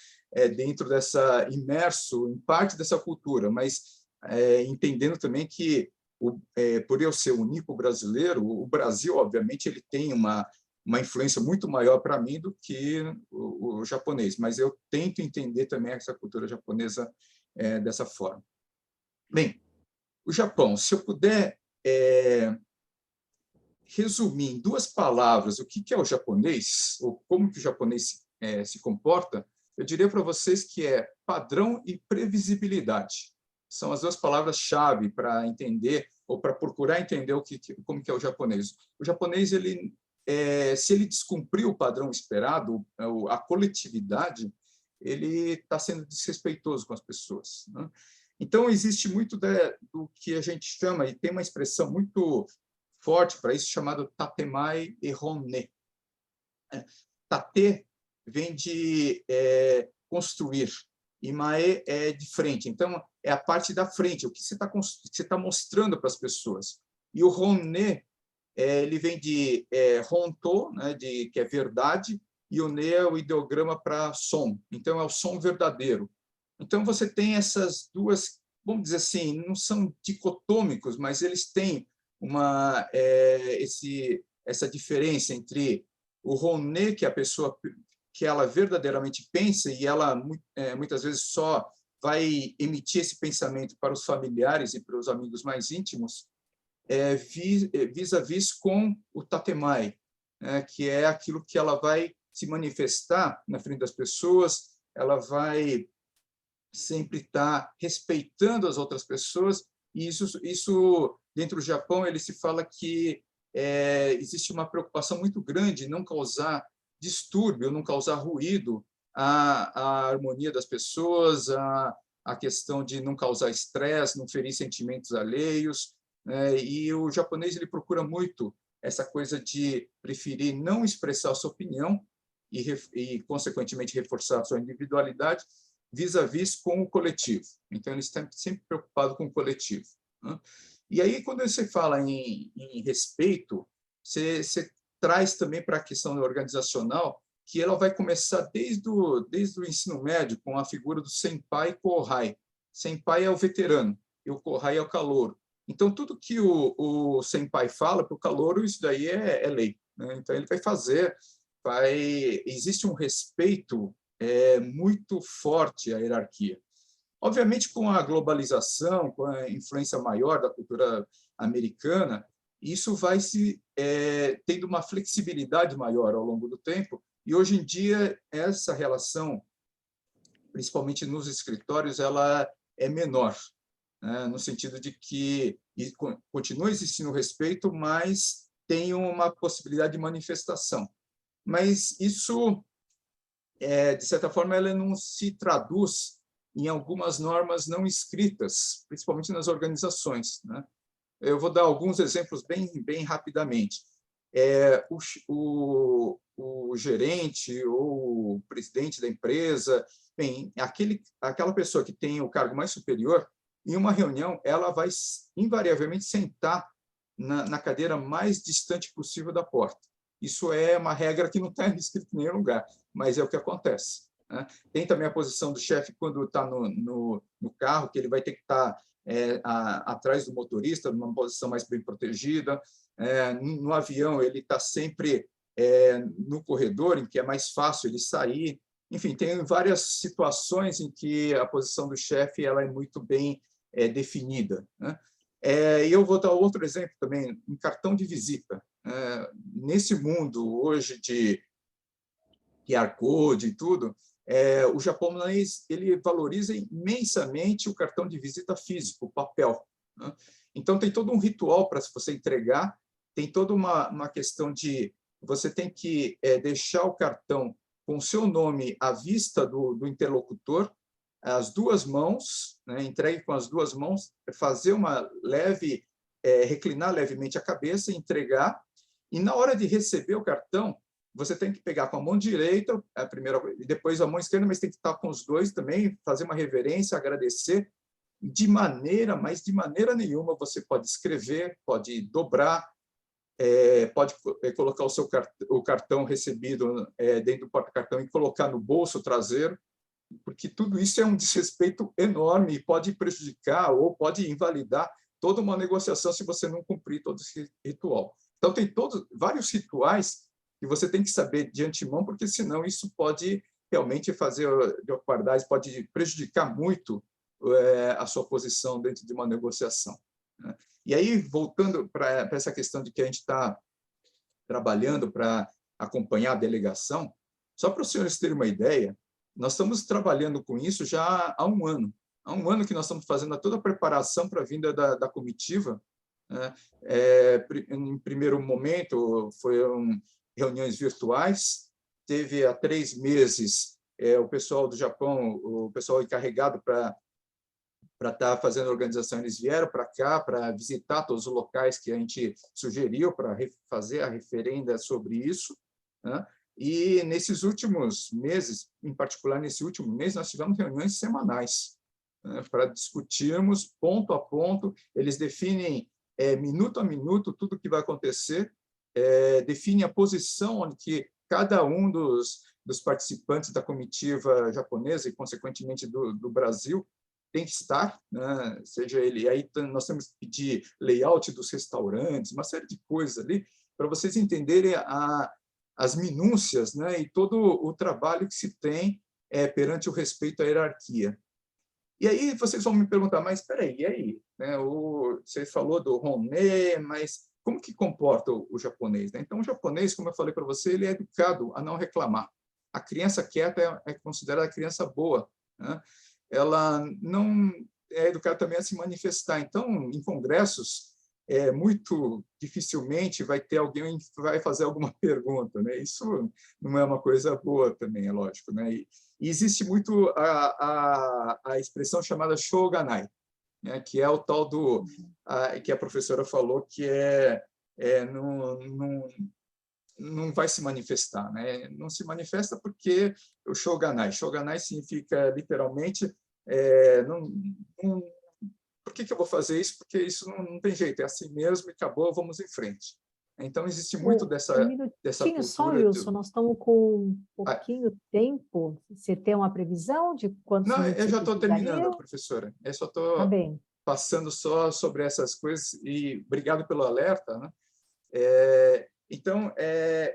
dentro imerso em parte dessa cultura, mas entendendo também que, por eu ser o único brasileiro, o Brasil, obviamente, ele tem uma influência muito maior para mim do que o japonês, mas eu tento entender também essa cultura japonesa dessa forma. Bem, o Japão, se eu puder resumir em 2 palavras o que é o japonês, ou como que o japonês se comporta, eu diria para vocês que é padrão e previsibilidade. São as 2 palavras-chave para entender, ou para procurar entender como que é o japonês. O japonês, se ele descumprir o padrão esperado, a coletividade, ele está sendo desrespeitoso com as pessoas, né? Então, existe muito do que a gente chama, e tem uma expressão muito forte para isso, chamado tatemai e honne. Tate vem de construir, e mae é de frente. Então, é a parte da frente, o que você está mostrando para as pessoas. E o honne, ele vem de honto, né, que é verdade, e o ne é o ideograma para som. Então, é o som verdadeiro. Então, você tem essas 2, vamos dizer assim, não são dicotômicos, mas eles têm essa diferença entre o honne, que a pessoa que ela verdadeiramente pensa, e ela muitas vezes só vai emitir esse pensamento para os familiares e para os amigos mais íntimos, vis-à-vis com o tatemai, que é aquilo que ela vai se manifestar na frente das pessoas, ela vai sempre estar respeitando as outras pessoas, e isso dentro do Japão ele se fala que existe uma preocupação muito grande em não causar distúrbio, não causar ruído à harmonia das pessoas, a questão de não causar estresse, não ferir sentimentos alheios, e o japonês ele procura muito essa coisa de preferir não expressar a sua opinião e consequentemente, reforçar a sua individualidade vis-à-vis com o coletivo. Então, eles estão sempre preocupados com o coletivo, né? E aí, quando você fala em respeito, você traz também para a questão organizacional, que ela vai começar desde o ensino médio, com a figura do senpai e kohai. Senpai é o veterano, e o kohai é o calouro. Então, tudo que o senpai fala para o calouro, isso daí é lei, né? Então, ele vai fazer, existe um respeito muito forte à hierarquia. Obviamente, com a globalização, com a influência maior da cultura americana, isso vai se tendo uma flexibilidade maior ao longo do tempo, e hoje em dia essa relação, principalmente nos escritórios, ela é menor, né? No sentido de que continua existindo respeito, mas tem uma possibilidade de manifestação. Mas isso, de certa forma, ela não se traduz em algumas normas não escritas, principalmente nas organizações, né? Eu vou dar alguns exemplos bem rapidamente. O gerente ou o presidente da empresa, bem, aquela pessoa que tem o cargo mais superior, em uma reunião, ela vai invariavelmente sentar na cadeira mais distante possível da porta. Isso é uma regra que não está escrita em nenhum lugar, mas é o que acontece, né? Tem também a posição do chefe quando está no carro, que ele vai ter que estar atrás do motorista, numa posição mais bem protegida. No avião, ele está sempre no corredor, em que é mais fácil ele sair. Enfim, tem várias situações em que a posição do chefe ela é muito bem definida, né? E eu vou dar outro exemplo também, um cartão de visita. Nesse mundo hoje de QR Code e tudo, o japonês ele valoriza imensamente o cartão de visita físico, o papel, né? Então, tem todo um ritual para você entregar, tem toda uma questão de você tem que deixar o cartão com o seu nome à vista do interlocutor, as duas mãos, né, entregue com as duas mãos, fazer uma leve, reclinar levemente a cabeça, entregar, e na hora de receber o cartão, você tem que pegar com a mão direita, a primeira, e depois a mão esquerda, mas tem que estar com os dois também, fazer uma reverência, agradecer, mas de maneira nenhuma você pode escrever, pode dobrar, pode colocar o cartão recebido dentro do porta-cartão e colocar no bolso traseiro, porque tudo isso é um desrespeito enorme e pode prejudicar ou pode invalidar toda uma negociação se você não cumprir todo esse ritual. Então, tem vários rituais que você tem que saber de antemão, porque senão isso pode realmente fazer leopardagem, pode prejudicar muito a sua posição dentro de uma negociação, né? E aí, voltando para essa questão de que a gente está trabalhando para acompanhar a delegação, só para os senhores terem uma ideia, nós estamos trabalhando com isso já há um ano. Há um ano que nós estamos fazendo toda a preparação para a vinda da comitiva, né? Em primeiro momento, foram reuniões virtuais. Teve há 3 meses o pessoal do Japão, o pessoal encarregado para estar fazendo a organização, eles vieram para cá para visitar todos os locais que a gente sugeriu para fazer a referenda sobre isso, né? E nesses últimos meses, em particular nesse último mês, nós tivemos reuniões semanais, né, para discutirmos ponto a ponto. Eles definem minuto a minuto tudo o que vai acontecer, definem a posição onde que cada um dos participantes da comitiva japonesa e, consequentemente, do Brasil tem que estar, né? Seja ele. Aí nós temos que pedir layout dos restaurantes, uma série de coisas ali, para vocês entenderem as minúcias, né, e todo o trabalho que se tem perante o respeito à hierarquia. E aí vocês vão me perguntar, mas espera aí, e aí? Né, você falou do Honne, mas como que comporta o japonês, né? Então, o japonês, como eu falei para você, ele é educado a não reclamar. A criança quieta é considerada a criança boa, né? Ela não é educada também a se manifestar. Então, em congressos, muito dificilmente vai ter alguém que vai fazer alguma pergunta, né? Isso não é uma coisa boa também, é lógico, né? E existe muito a expressão chamada shoganai, né? Que é o tal que a professora falou, que não vai se manifestar, né? Não se manifesta porque o shoganai significa literalmente por que eu vou fazer isso? Porque isso não tem jeito, é assim mesmo e acabou, vamos em frente. Então, existe muito dessa cultura. Só, Wilson, nós estamos com um pouquinho de tempo. Você tem uma previsão de quantos Não, minutos eu já você estou terminando, precisaria? professora. Eu só estou Tá bem. passando só sobre essas coisas e obrigado pelo alerta, né? Então,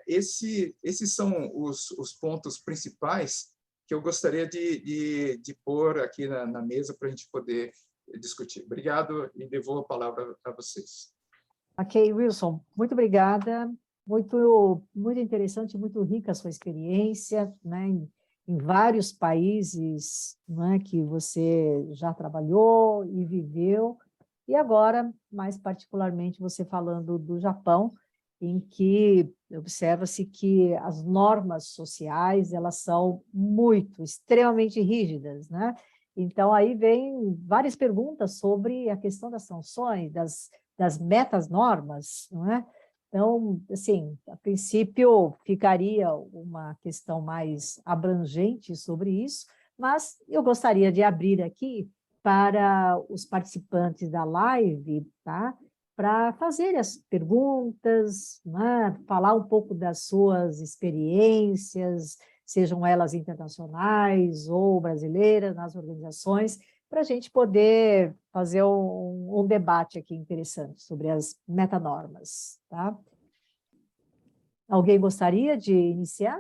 esses são os pontos principais que eu gostaria de pôr aqui na mesa para a gente poder discutir. Obrigado e devolvo a palavra a vocês. Ok, Wilson, muito obrigada. Muito interessante, muito rica a sua experiência, né, em vários países, né, que você já trabalhou e viveu. E agora, mais particularmente, você falando do Japão, em que observa-se que as normas sociais elas são extremamente rígidas, né? Então, aí vem várias perguntas sobre a questão das sanções, das metas-normas, não é? Então, assim, a princípio, ficaria uma questão mais abrangente sobre isso, mas eu gostaria de abrir aqui para os participantes da live, tá? Para fazer as perguntas, né? Falar um pouco das suas experiências, sejam elas internacionais ou brasileiras, nas organizações, para a gente poder fazer um debate aqui interessante sobre as metanormas. Tá? Alguém gostaria de iniciar?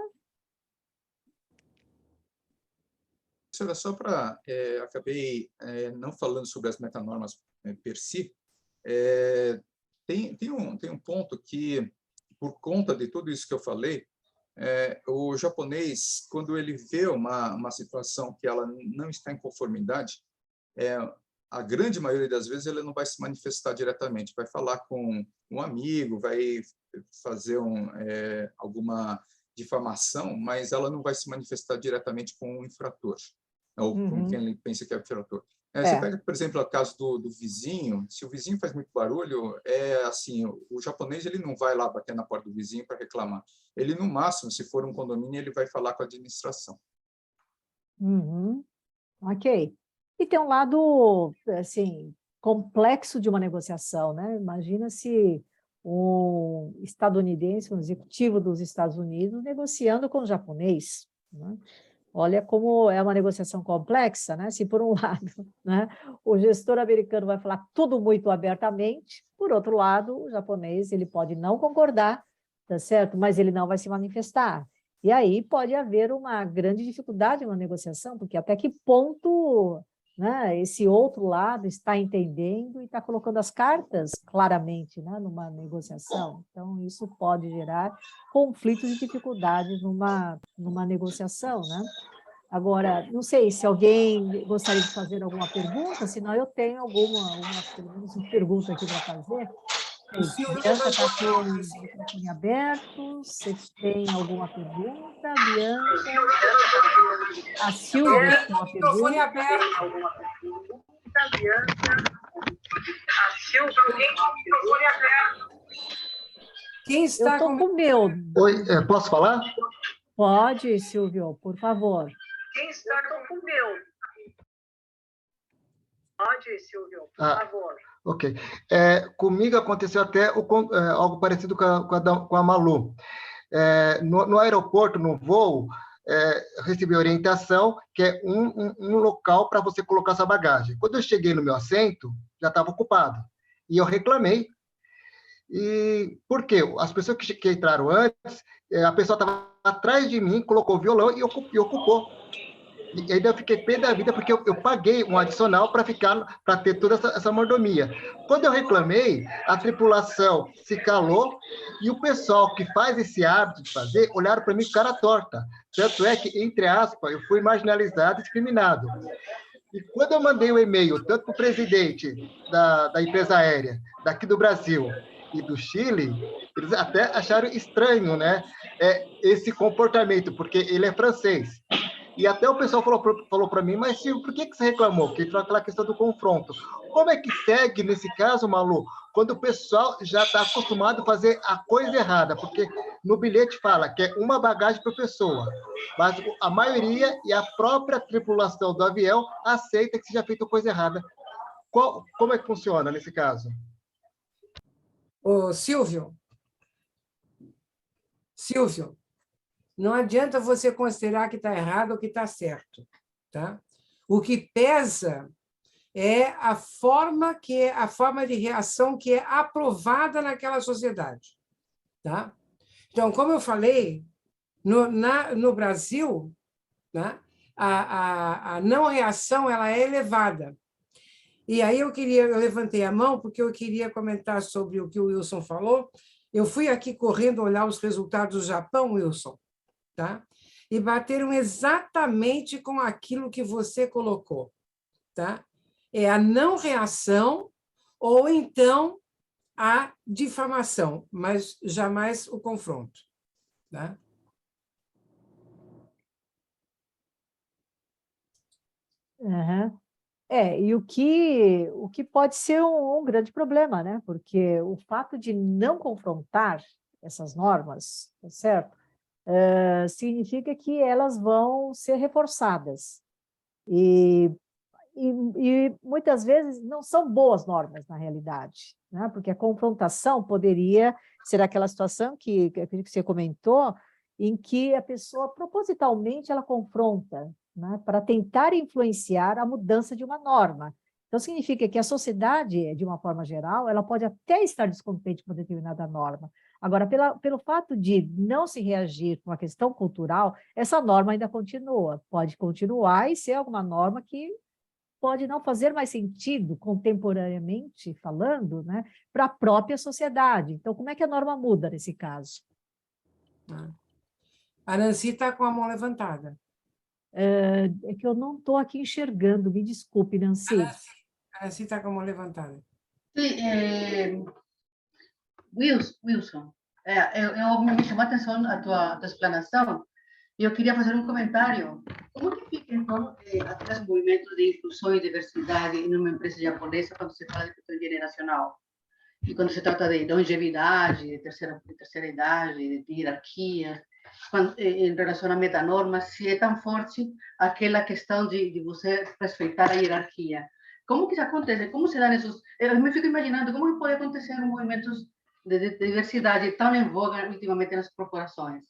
Era só para... acabei não falando sobre as metanormas per si. Tem um ponto que, por conta de tudo isso que eu falei, o japonês, quando ele vê uma situação que ela não está em conformidade, a grande maioria das vezes ele não vai se manifestar diretamente, vai falar com um amigo, vai fazer alguma difamação, mas ela não vai se manifestar diretamente com o infrator, ou com quem ele pensa que é o infrator. Você pega, por exemplo, o caso do vizinho. Se o vizinho faz muito barulho, assim, o japonês ele não vai lá bater na porta do vizinho para reclamar. Ele, no máximo, se for um condomínio, ele vai falar com a administração. Ok. E tem um lado, assim, complexo de uma negociação, né? Imagina se um estadunidense, um executivo dos Estados Unidos, negociando com o japonês, né? Olha como é uma negociação complexa, né? Se, por um lado, né, o gestor americano vai falar tudo muito abertamente, por outro lado, o japonês ele pode não concordar, tá certo? Mas ele não vai se manifestar. E aí pode haver uma grande dificuldade na negociação, porque até que ponto, né, esse outro lado está entendendo e está colocando as cartas claramente, né, numa negociação. Então, isso pode gerar conflitos e dificuldades numa negociação, né? Agora, não sei se alguém gostaria de fazer alguma pergunta, senão eu tenho pelo menos uma pergunta aqui para fazer. Bianca está com o microfone aberto. Você tem alguma pergunta, Bianca? A Silvia tem uma Microfone pergunta. aberto. A Silvia tem o microfone aberto. Quem está Eu estou com o meu. Oi, posso falar? Pode, Silvio, por favor. Quem está com o meu? Pode, Silvio, por favor. Ok. Comigo aconteceu até algo parecido com a Malu. No aeroporto, no voo, recebi orientação que é um local para você colocar sua bagagem. Quando eu cheguei no meu assento, já estava ocupado. E eu reclamei. E por quê? As pessoas que entraram antes, a pessoa estava atrás de mim, colocou o violão e ocupou. E ainda eu fiquei pé da vida, porque eu paguei um adicional para ter toda essa mordomia. Quando eu reclamei, a tripulação se calou e o pessoal que faz esse hábito de fazer, olharam para mim com cara torta. Tanto é que, entre aspas, eu fui marginalizado e discriminado. E quando eu mandei o e-mail, tanto para o presidente da empresa aérea, daqui do Brasil e do Chile, eles até acharam estranho, né, esse comportamento, porque ele é francês. E até o pessoal falou para mim, mas Silvio, por que você reclamou? Porque entrou aquela questão do confronto. Como é que segue nesse caso, Malu, quando o pessoal já está acostumado a fazer a coisa errada? Porque no bilhete fala que é uma bagagem por pessoa, mas a maioria e a própria tripulação do avião aceita que seja feita coisa errada. Como é que funciona nesse caso? Ô, Silvio, não adianta você considerar que está errado ou que está certo. Tá? O que pesa é a forma de reação que é aprovada naquela sociedade. Tá? Então, como eu falei, no Brasil, né, a não reação ela é elevada. E aí eu levantei a mão porque eu queria comentar sobre o que o Wilson falou. Eu fui aqui correndo olhar os resultados do Japão, Wilson, tá? E bateram exatamente com aquilo que você colocou. Tá? É a não reação ou então a difamação, mas jamais o confronto, né? Uhum. E o que pode ser um grande problema, né? Porque o fato de não confrontar essas normas, tá certo? Significa que elas vão ser reforçadas. E, e muitas vezes não são boas normas, na realidade, né? Porque a confrontação poderia ser aquela situação que você comentou, em que a pessoa, propositalmente, ela confronta, né? Para tentar influenciar a mudança de uma norma. Então, significa que a sociedade, de uma forma geral, ela pode até estar descontente com determinada norma. Agora, pelo fato de não se reagir com a questão cultural, essa norma ainda continua. Pode continuar e ser alguma norma que pode não fazer mais sentido, contemporaneamente falando, né, para a própria sociedade. Então, como é que a norma muda nesse caso? A Nancy está com a mão levantada. É que eu não estou aqui enxergando, me desculpe, Nancy. A Nancy está com a mão levantada. Sí, Wilson, me chamou a atenção a tua explanação e eu queria fazer um comentário. Como que fica, então, aqueles movimentos de inclusão e diversidade em uma empresa japonesa quando se fala de questão generacional? E quando se trata de longevidade, de terceira idade, de hierarquia, em relação a metanormas, se é tão forte aquela questão de você respeitar a hierarquia. Como que isso acontece? Como se dão esses... Eu me fico imaginando como pode acontecer movimentos de diversidade tão em voga ultimamente nas corporações.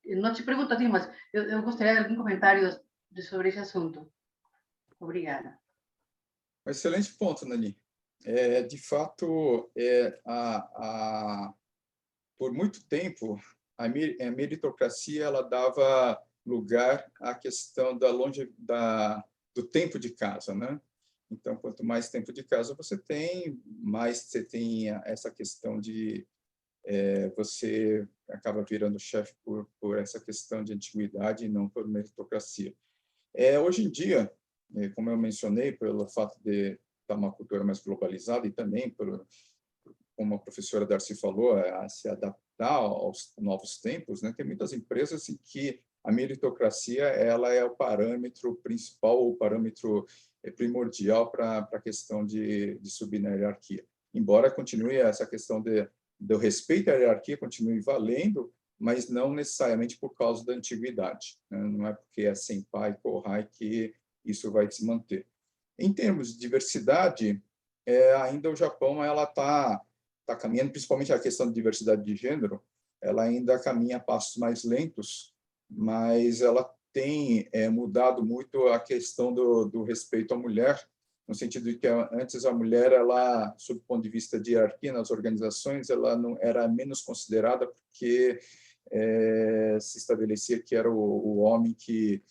Não te pergunto a ti, mas eu gostaria de algum comentário sobre esse assunto. Obrigada. Um excelente ponto, Nani. De fato, por muito tempo, a meritocracia ela dava lugar à questão do tempo de casa, né? Então, quanto mais tempo de casa você tem, mais você tem essa questão de você acaba virando chefe por essa questão de antiguidade e não por meritocracia. Hoje em dia, como eu mencionei, pelo fato de estar uma cultura mais globalizada e também, como a professora Darcy falou, a se adaptar aos novos tempos, né? Tem muitas empresas em que a meritocracia ela é o parâmetro principal ou o parâmetro primordial para a questão de subir na hierarquia. Embora continue essa questão do respeito à hierarquia, continue valendo, mas não necessariamente por causa da antiguidade, né? Não é porque é senpai, kohai que isso vai se manter. Em termos de diversidade, ainda o Japão ela está caminhando, principalmente a questão de diversidade de gênero, ela ainda caminha a passos mais lentos, mas ela tem mudado muito a questão do respeito à mulher, no sentido de que antes a mulher, ela, sob o ponto de vista de hierarquia nas organizações, ela não era menos considerada porque se estabelecia que era o homem que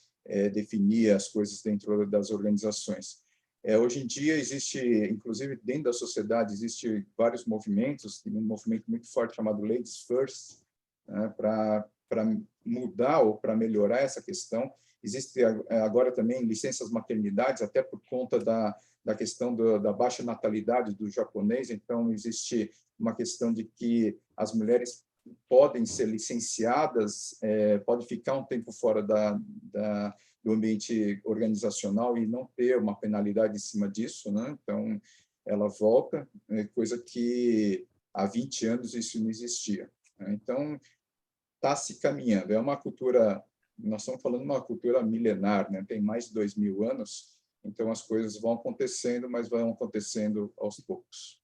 definia as coisas dentro das organizações. Hoje em dia existe, inclusive dentro da sociedade, existe vários movimentos, tem um movimento muito forte chamado Ladies First, né, para mudar ou para melhorar essa questão. Existe agora também licenças maternidades, até por conta da questão da baixa natalidade do japonês, então existe uma questão de que as mulheres podem ser licenciadas, podem ficar um tempo fora do ambiente organizacional e não ter uma penalidade em cima disso, né? Então, ela volta, coisa que há 20 anos isso não existia, né? Então, está se caminhando. É uma cultura, nós estamos falando de uma cultura milenar, né? Tem mais de 2.000 anos, então as coisas vão acontecendo, mas vão acontecendo aos poucos.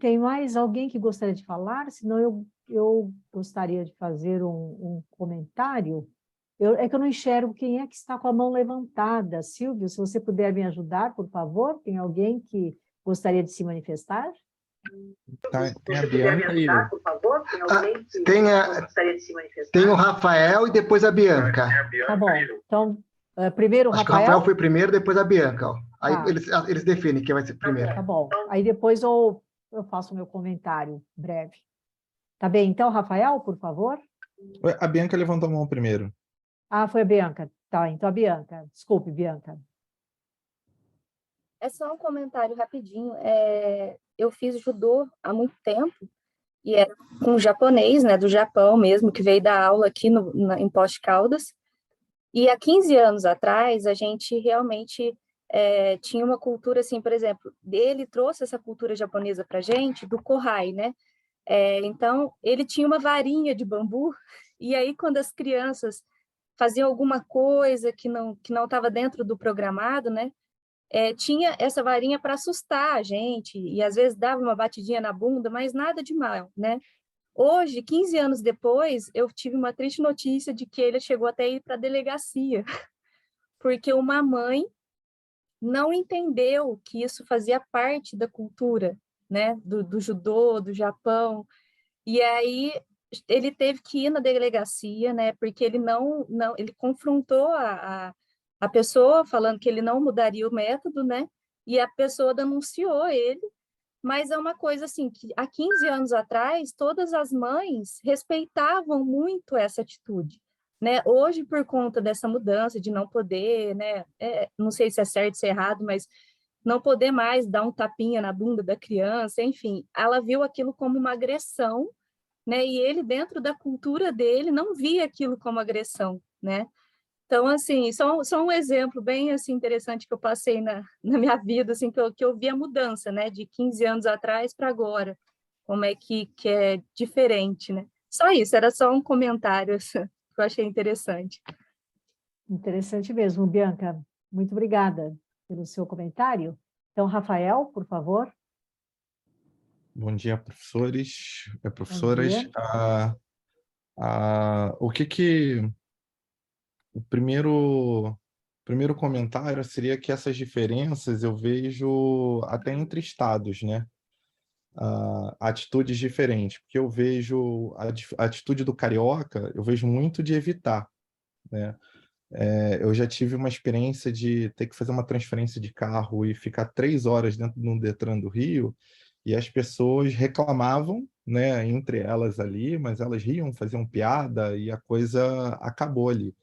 Tem mais alguém que gostaria de falar? Senão eu gostaria de fazer um comentário. É que eu não enxergo quem é que está com a mão levantada. Silvio, se você puder me ajudar, por favor. Tem alguém que gostaria de se manifestar? Tem a Bianca aí. Por favor, tem alguém que gostaria de se manifestar? Tem o Rafael e depois a Bianca. Tá bom. Então, primeiro o Acho Rafael. que o Rafael foi primeiro, depois a Bianca. Ó. Aí Tá. eles definem quem vai ser primeiro. Tá bom. Aí depois eu faço o meu comentário breve. Tá bem? Então, Rafael, por favor. A Bianca levantou a mão primeiro. Ah, foi a Bianca. Tá, então a Bianca. Desculpe, Bianca. É só um comentário rapidinho. Eu fiz judô há muito tempo, e era com um japonês, né, do Japão mesmo, que veio dar aula aqui em Poços de Caldas. E há 15 anos atrás, a gente realmente tinha uma cultura, assim, por exemplo, ele trouxe essa cultura japonesa para a gente, do Kohai, né? Então, ele tinha uma varinha de bambu, e aí quando as crianças faziam alguma coisa que não estava dentro do programado, né? Tinha essa varinha para assustar a gente, e às vezes dava uma batidinha na bunda, mas nada de mal, né? Hoje, 15 anos depois, eu tive uma triste notícia de que ele chegou até a ir para a delegacia, porque uma mãe não entendeu que isso fazia parte da cultura, né, do judô, do Japão, e aí ele teve que ir na delegacia, né, porque ele ele confrontou a pessoa falando que ele não mudaria o método, né, e a pessoa denunciou ele, mas é uma coisa assim, que há 15 anos atrás, todas as mães respeitavam muito essa atitude, né? Hoje, por conta dessa mudança de não poder, né? Não sei se é certo, se é errado, mas não poder mais dar um tapinha na bunda da criança, enfim, ela viu aquilo como uma agressão, né? E ele, dentro da cultura dele, não via aquilo como agressão, né? Então, assim, só um exemplo bem assim, interessante que eu passei na minha vida, assim, que eu vi a mudança, né, de 15 anos atrás para agora, como é que é diferente, né? Só isso, era só um comentário assim, que eu achei interessante. Interessante mesmo, Bianca. Muito obrigada pelo seu comentário. Então, Rafael, por favor. Bom dia, professores, Bom professoras. dia. O primeiro comentário seria que essas diferenças eu vejo até entre estados, né? Atitudes diferentes, porque eu vejo a atitude do carioca, eu vejo muito de evitar, né? Eu já tive uma experiência de ter que fazer uma transferência de carro e ficar 3 horas dentro de um Detran do Rio, e as pessoas reclamavam, né, entre elas ali, mas elas riam, faziam piada e a coisa acabou ali.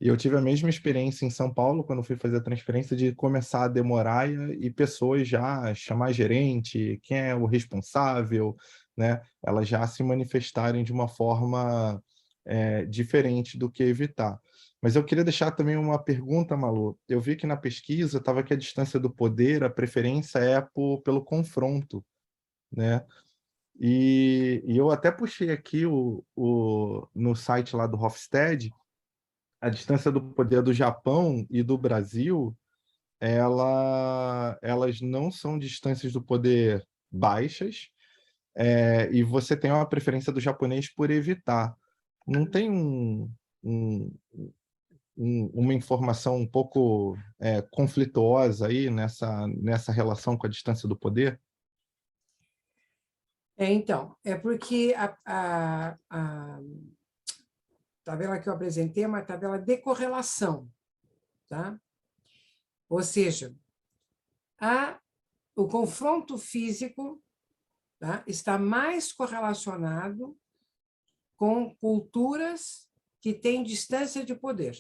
E eu tive a mesma experiência em São Paulo, quando fui fazer a transferência, de começar a demorar e pessoas já chamar gerente, quem é o responsável, né? Elas já se manifestarem de uma forma diferente do que evitar. Mas eu queria deixar também uma pergunta, Malu. Eu vi que na pesquisa estava que a distância do poder, a preferência é pelo confronto, né? E eu até puxei aqui no site lá do Hofstede, a distância do poder do Japão e do Brasil, elas não são distâncias do poder baixas, e você tem uma preferência do japonês por evitar. Não tem uma informação um pouco conflituosa aí nessa relação com a distância do poder? Então, é porque a tabela que eu apresentei é uma tabela de correlação, tá? Ou seja, o confronto físico, tá, está mais correlacionado com culturas que têm distância de poder.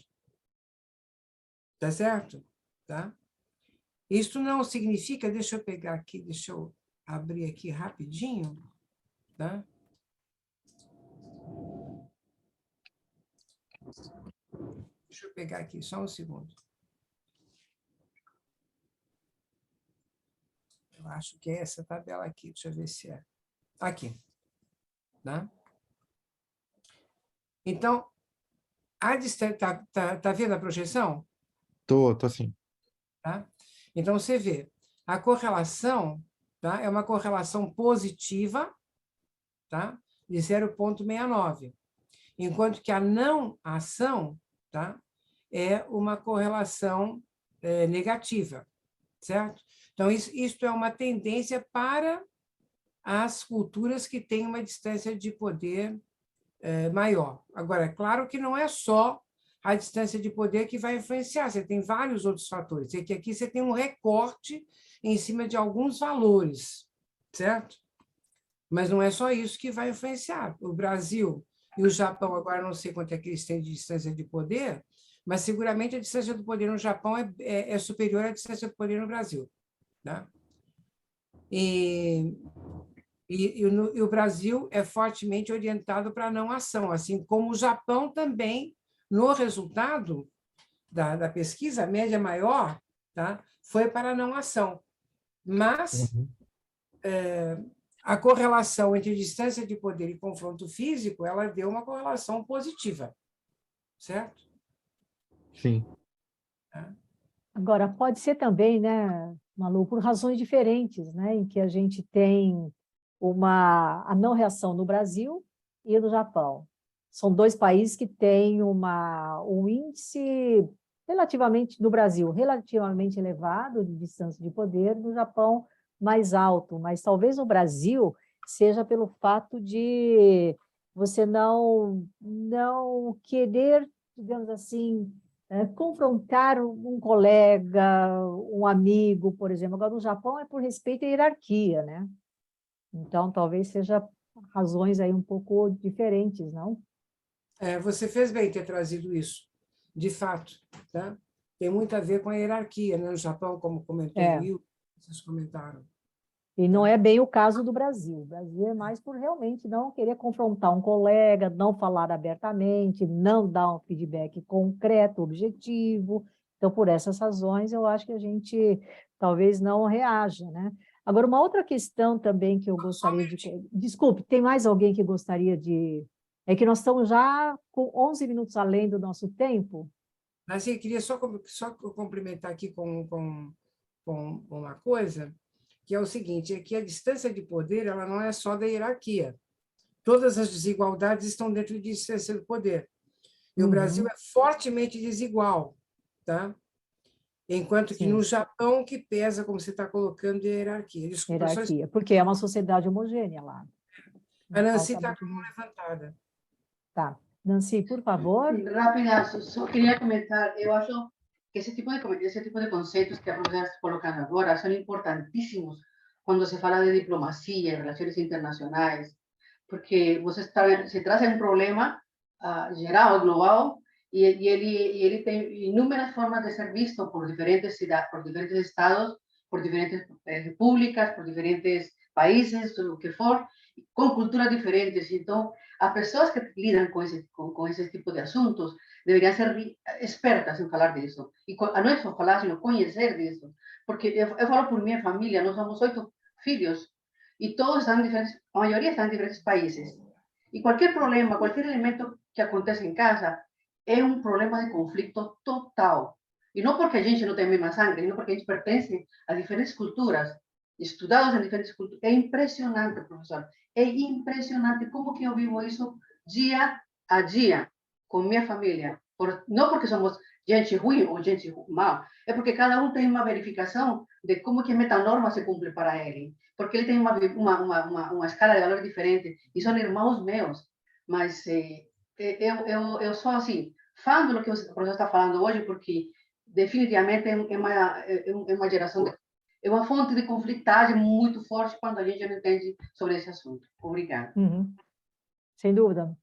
Tá certo? Tá? Isso não significa, deixa eu pegar aqui, deixa eu abrir aqui rapidinho, tá? Deixa eu pegar aqui, só um segundo. Eu acho que é essa tabela aqui, deixa eu ver se é. Aqui. Tá? Então, a distância, tá vendo a projeção? Tô sim. Tá? Então, você vê, a correlação, tá, é uma correlação positiva, tá, de 0,69, enquanto que a não ação, tá, é uma correlação negativa, certo? Então, isto é uma tendência para as culturas que têm uma distância de poder maior. Agora, é claro que não é só a distância de poder que vai influenciar, você tem vários outros fatores. É que aqui você tem um recorte em cima de alguns valores, certo? Mas não é só isso que vai influenciar. O Brasil e o Japão, agora não sei quanto é que eles têm de distância de poder, mas seguramente a distância do poder no Japão é superior à distância do poder no Brasil, né? E o Brasil é fortemente orientado para a não ação, assim como o Japão também, no resultado da pesquisa, a média maior, tá, foi para a não ação. Mas a correlação entre distância de poder e confronto físico, ela deu uma correlação positiva, certo? Sim. Agora, pode ser também, né, Malu, por razões diferentes, né, em que a gente tem a não reação no Brasil e no Japão. São dois países que têm um índice relativamente, no Brasil, relativamente elevado de distância de poder, no Japão, mais alto. Mas talvez no Brasil seja pelo fato de você não querer, digamos assim, confrontar um colega, um amigo, por exemplo. Agora, no Japão é por respeito à hierarquia, né? Então, talvez seja razões aí um pouco diferentes, não? Você fez bem ter trazido isso, de fato, tá? Tem muito a ver com a hierarquia, né? No Japão, como comentou o Will, vocês comentaram. E não é bem o caso do Brasil. O Brasil é mais por realmente não querer confrontar um colega, não falar abertamente, não dar um feedback concreto, objetivo. Então, por essas razões, eu acho que a gente talvez não reaja, né? Agora, uma outra questão também que eu gostaria de... Desculpe, tem mais alguém que gostaria de... É que nós estamos já com 11 minutos além do nosso tempo. Mas eu queria só complementar aqui com uma coisa, que é o seguinte, é que a distância de poder ela não é só da hierarquia. Todas as desigualdades estão dentro de distância do poder. E o Brasil é fortemente desigual, tá? Enquanto que no Japão, que pesa, como você está colocando, é a hierarquia. Desculpa, hierarquia, porque é uma sociedade homogênea lá. A Nancy está com a mão levantada. Tá. Nancy, por favor. Rápido, só queria comentar, eu acho que esse tipo de conceitos que a professora está colocando agora são importantíssimos quando se fala de diplomacia, relações internacionais, porque se traz um problema geral, global, e ele tem inúmeras formas de ser visto por diferentes cidades, por diferentes estados, por diferentes repúblicas, por diferentes países, o que for, com culturas diferentes. Então, as pessoas que lidam com esse tipo de assuntos deveriam ser expertas em falar disso. E não é só falar, sino conhecer disso. Porque eu falo por minha família, nós somos 8 filhos, e todos estão diferentes, a maioria estão em diferentes países. E qualquer problema, qualquer elemento que acontece em casa é um problema de conflito total. E não porque a gente não tem a mesma sangue, não porque a gente pertence a diferentes culturas, estudados em diferentes culturas. É impressionante, professor. É impressionante como que eu vivo isso dia a dia com minha família. Não porque somos gente ruim ou gente mal, é porque cada um tem uma verificação de como que a metanorma se cumpre para ele. Porque ele tem uma escala de valor diferente, e são irmãos meus. Mas eu sou, assim, fã do que o professor está falando hoje, porque definitivamente é uma geração, é uma fonte de conflitagem muito forte quando a gente não entende sobre esse assunto. Obrigada. Sem dúvida.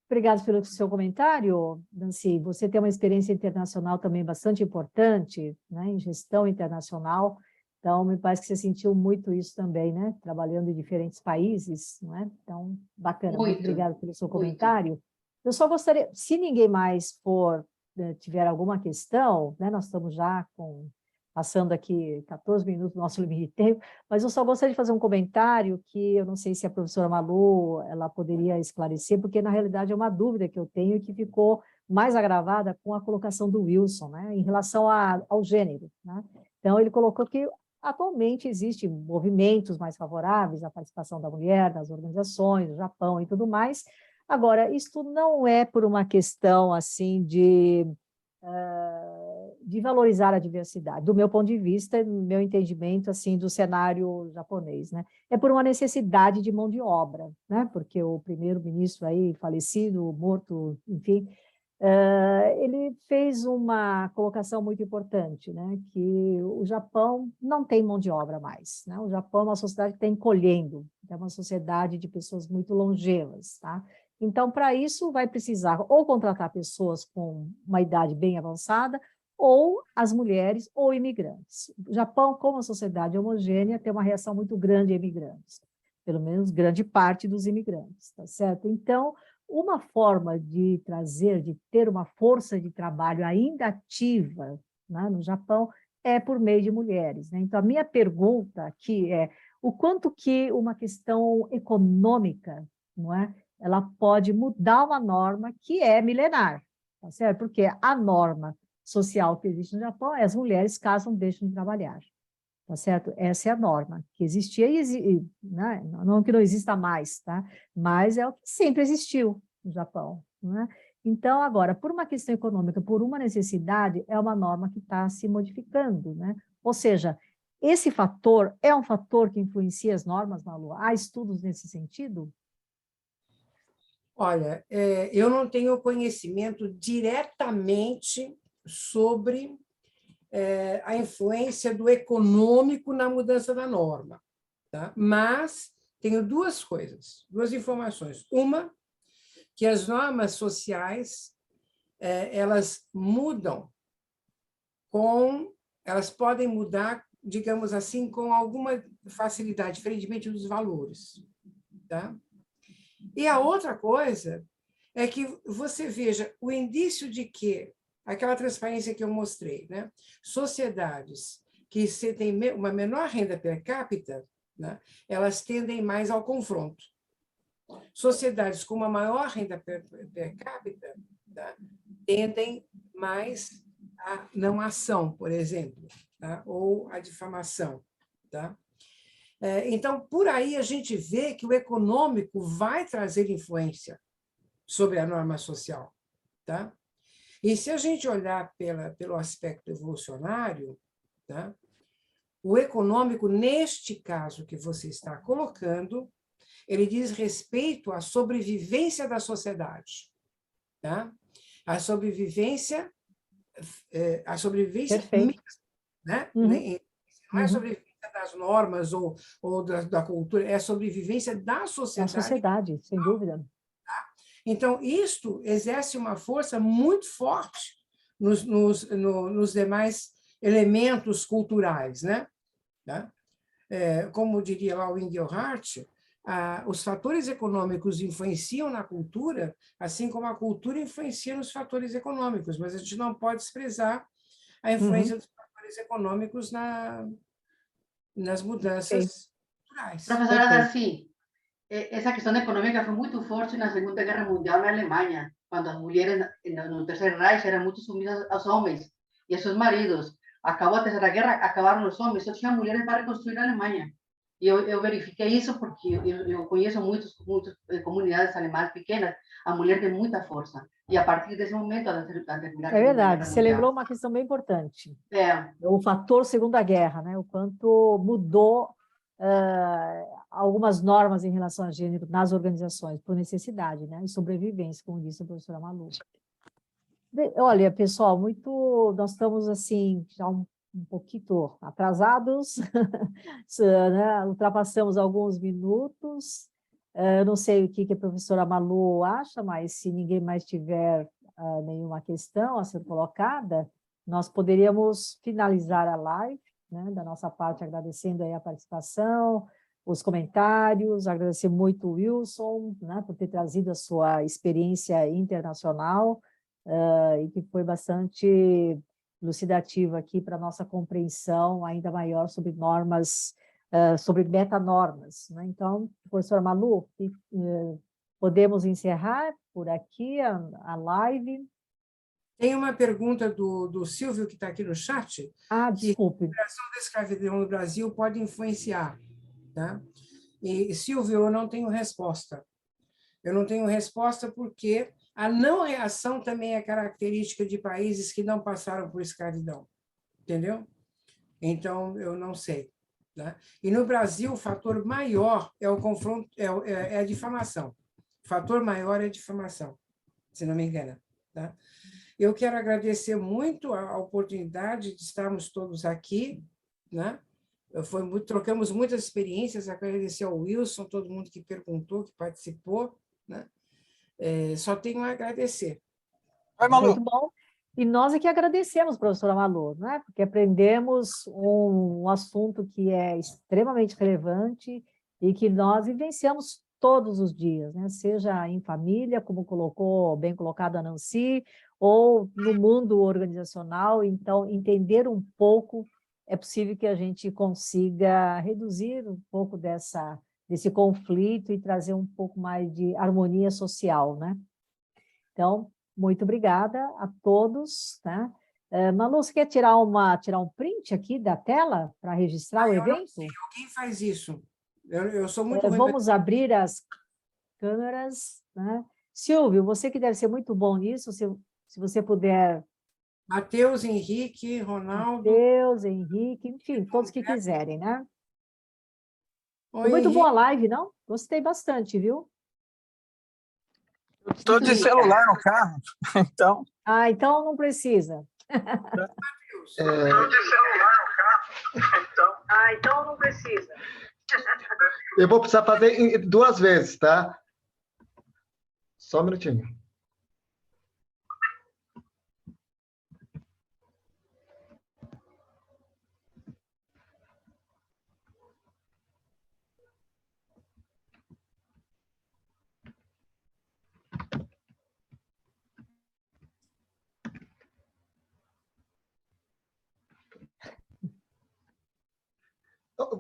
Obrigada pelo seu comentário, Nancy. Você tem uma experiência internacional também bastante importante, né, em gestão internacional. Então, me parece que você sentiu muito isso também, né? Trabalhando em diferentes países, não é? Então, bacana. Muito obrigada pelo seu comentário. Eu só gostaria, se ninguém mais tiver alguma questão, né? Nós estamos já passando aqui 14 minutos do nosso limite de tempo, mas eu só gostaria de fazer um comentário que eu não sei se a professora Malu ela poderia esclarecer, porque na realidade é uma dúvida que eu tenho e que ficou mais agravada com a colocação do Wilson, né? Em relação ao gênero, né? Então, ele colocou que atualmente existem movimentos mais favoráveis à participação da mulher nas organizações, no Japão e tudo mais. Agora, isto não é por uma questão assim de valorizar a diversidade, do meu ponto de vista, do meu entendimento assim do cenário japonês, né? É por uma necessidade de mão de obra, né? Porque o primeiro-ministro aí falecido, morto, enfim, ele fez uma colocação muito importante, né? Que o Japão não tem mão de obra mais, né? O Japão é uma sociedade que está encolhendo, é uma sociedade de pessoas muito longevas, tá? Então, para isso, vai precisar ou contratar pessoas com uma idade bem avançada, ou as mulheres ou imigrantes. O Japão, como uma sociedade homogênea, tem uma reação muito grande a imigrantes, pelo menos grande parte dos imigrantes, tá certo? Então, uma forma de trazer, de ter uma força de trabalho ainda ativa, né, no Japão, é por meio de mulheres, né? Então, a minha pergunta aqui é o quanto que uma questão econômica, não é? Ela pode mudar uma norma que é milenar, tá certo? Porque a norma social que existe no Japão é as mulheres casam, deixam de trabalhar, tá certo? Essa é a norma que existia e né? Não que não exista mais, tá? Mas é o que sempre existiu no Japão, né? Então, agora, por uma questão econômica, por uma necessidade, é uma norma que está se modificando, né? Ou seja, esse fator é um fator que influencia as normas, Malu? Há estudos nesse sentido? Olha, eu não tenho conhecimento diretamente sobre a influência do econômico na mudança da norma, tá? Mas tenho duas coisas, duas informações. Uma, que as normas sociais elas mudam elas podem mudar, digamos assim, com alguma facilidade, diferentemente dos valores, tá? E a outra coisa é que você veja o indício de que aquela transparência que eu mostrei, né? Sociedades que têm uma menor renda per capita, né? Elas tendem mais ao confronto. Sociedades com uma maior renda per capita, tá? Tendem mais à não ação, por exemplo, tá? Ou à difamação. Tá? Então, por aí a gente vê que o econômico vai trazer influência sobre a norma social. Tá? E se a gente olhar pelo aspecto evolucionário, tá? O econômico, neste caso que você está colocando, ele diz respeito à sobrevivência da sociedade. Tá? A sobrevivência Perfeito. né? Uhum. Não é sobrevivência das normas ou da cultura, é a sobrevivência da sociedade. Da sociedade, sem dúvida. Então, isto exerce uma força muito forte nos demais elementos culturais, né? Como diria lá o Engelhardt, os fatores econômicos influenciam na cultura, assim como a cultura influencia nos fatores econômicos, mas a gente não pode desprezar a influência dos fatores econômicos nas mudanças culturais. Professora Darcy, essa questão econômica foi muito forte na Segunda Guerra Mundial na Alemanha, quando as mulheres no Terceiro Reich eram muito submissas aos homens e a seus maridos. Acabou a Terceira Guerra, acabaram os homens, só tinha mulheres para reconstruir a Alemanha. E eu verifiquei isso porque eu conheço muitas comunidades alemãs pequenas, a mulher tem muita força. E a partir desse momento, a terminar é verdade, você lembrou uma questão bem importante. O fator Segunda Guerra, né? O quanto mudou algumas normas em relação a gênero nas organizações, por necessidade, né? E sobrevivência, como disse a professora Malu. Olha, pessoal, nós estamos assim, já um pouquinho atrasados, né? Ultrapassamos alguns minutos. Eu não sei o que a professora Malu acha, mas se ninguém mais tiver nenhuma questão a ser colocada, nós poderíamos finalizar a live, né? Da nossa parte, agradecendo aí a participação, os comentários, agradecer muito o Wilson, né? Por ter trazido a sua experiência internacional, e que foi bastante elucidativa aqui para a nossa compreensão ainda maior sobre normas, sobre metanormas, né? Então, professora Malu, podemos encerrar por aqui a live. Tem uma pergunta do Silvio, que está aqui no chat. Desculpe. Que a liberação da escravidão no Brasil pode influenciar. Tá? E, Silvio, eu não tenho resposta. Eu não tenho resposta porque a não reação também é característica de países que não passaram por escravidão. Entendeu? Então, eu não sei. Né? E no Brasil, o fator maior é o confronto, é a difamação. O fator maior é a difamação, se não me engano. Tá? Eu quero agradecer muito a oportunidade de estarmos todos aqui, né? Trocamos muitas experiências, agradecer ao Wilson, todo mundo que perguntou, que participou, né? Só tenho a agradecer. Vai, Malu. Muito bom. E nós é que agradecemos, professora Malu, né? Porque aprendemos um assunto que é extremamente relevante e que nós vivenciamos todos os dias, né? Seja em família, como bem colocado a Nancy, ou no mundo organizacional. Então, entender um pouco, é possível que a gente consiga reduzir um pouco desse conflito e trazer um pouco mais de harmonia social, né? Então, muito obrigada a todos, né? Malu, você quer tirar um print aqui da tela para registrar o evento? Quem faz isso? Eu sou muito ruim. Vamos abrir as câmeras, né? Silvio, você que deve ser muito bom nisso, se você puder... Matheus, Henrique, Ronaldo... Matheus, Henrique, enfim, todos que quiserem, né? Oi, Foi muito Henrique. boa a live, não? Gostei bastante, viu? Estou de celular no carro, então... Ah, então não precisa. Então não precisa. Eu vou precisar fazer 2 vezes, tá? Só um minutinho.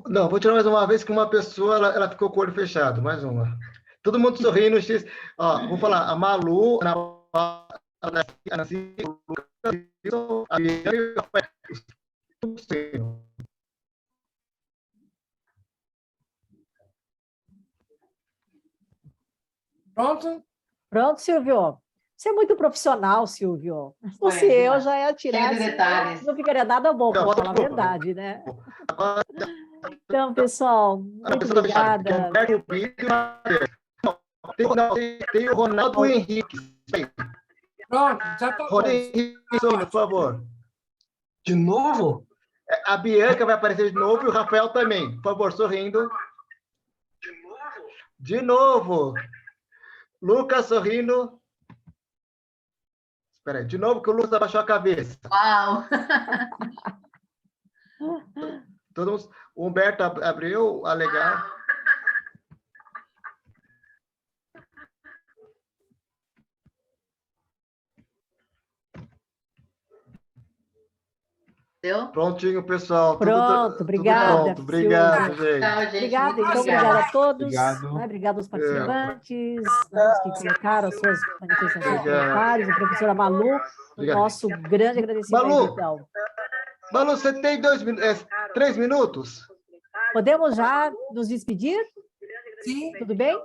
Não, vou tirar mais uma vez que uma pessoa ela ficou com o olho fechado. Mais uma. Todo mundo sorrindo. Ó, vou falar. A Malu, a Nancy, o Lucas, a Bianca e o Rafael. Pronto? Pronto, Silvio. Você é muito profissional, Silvio. Você, eu já ia tirar... Cheio de detalhes. Não ficaria nada bom, para falar a verdade, né? Então, pessoal, muito obrigada. Tem o Ronaldo Henrique. Pronto, já está. Ronaldo Henrique, por favor. De novo? A Bianca vai aparecer de novo e o Rafael também. Por favor, sorrindo. De novo. Lucas sorrindo. Espera aí, de novo que o Lucas abaixou a cabeça. Uau! Todos, o Humberto abriu, legal. Deu? Prontinho, pessoal. Pronto, obrigada. Pronto. Obrigado, gente. Tchau, gente. Obrigada, Muito então, obrigada. obrigada a todos. Obrigado. Né? Obrigada aos participantes, né, os que colocaram as suas manifestações e Obrigado. comentários, a professora Malu, Obrigado. nosso grande agradecimento, Malu. então. Malu, você tem 3 minutos? Podemos já nos despedir? Sim. Tudo bem?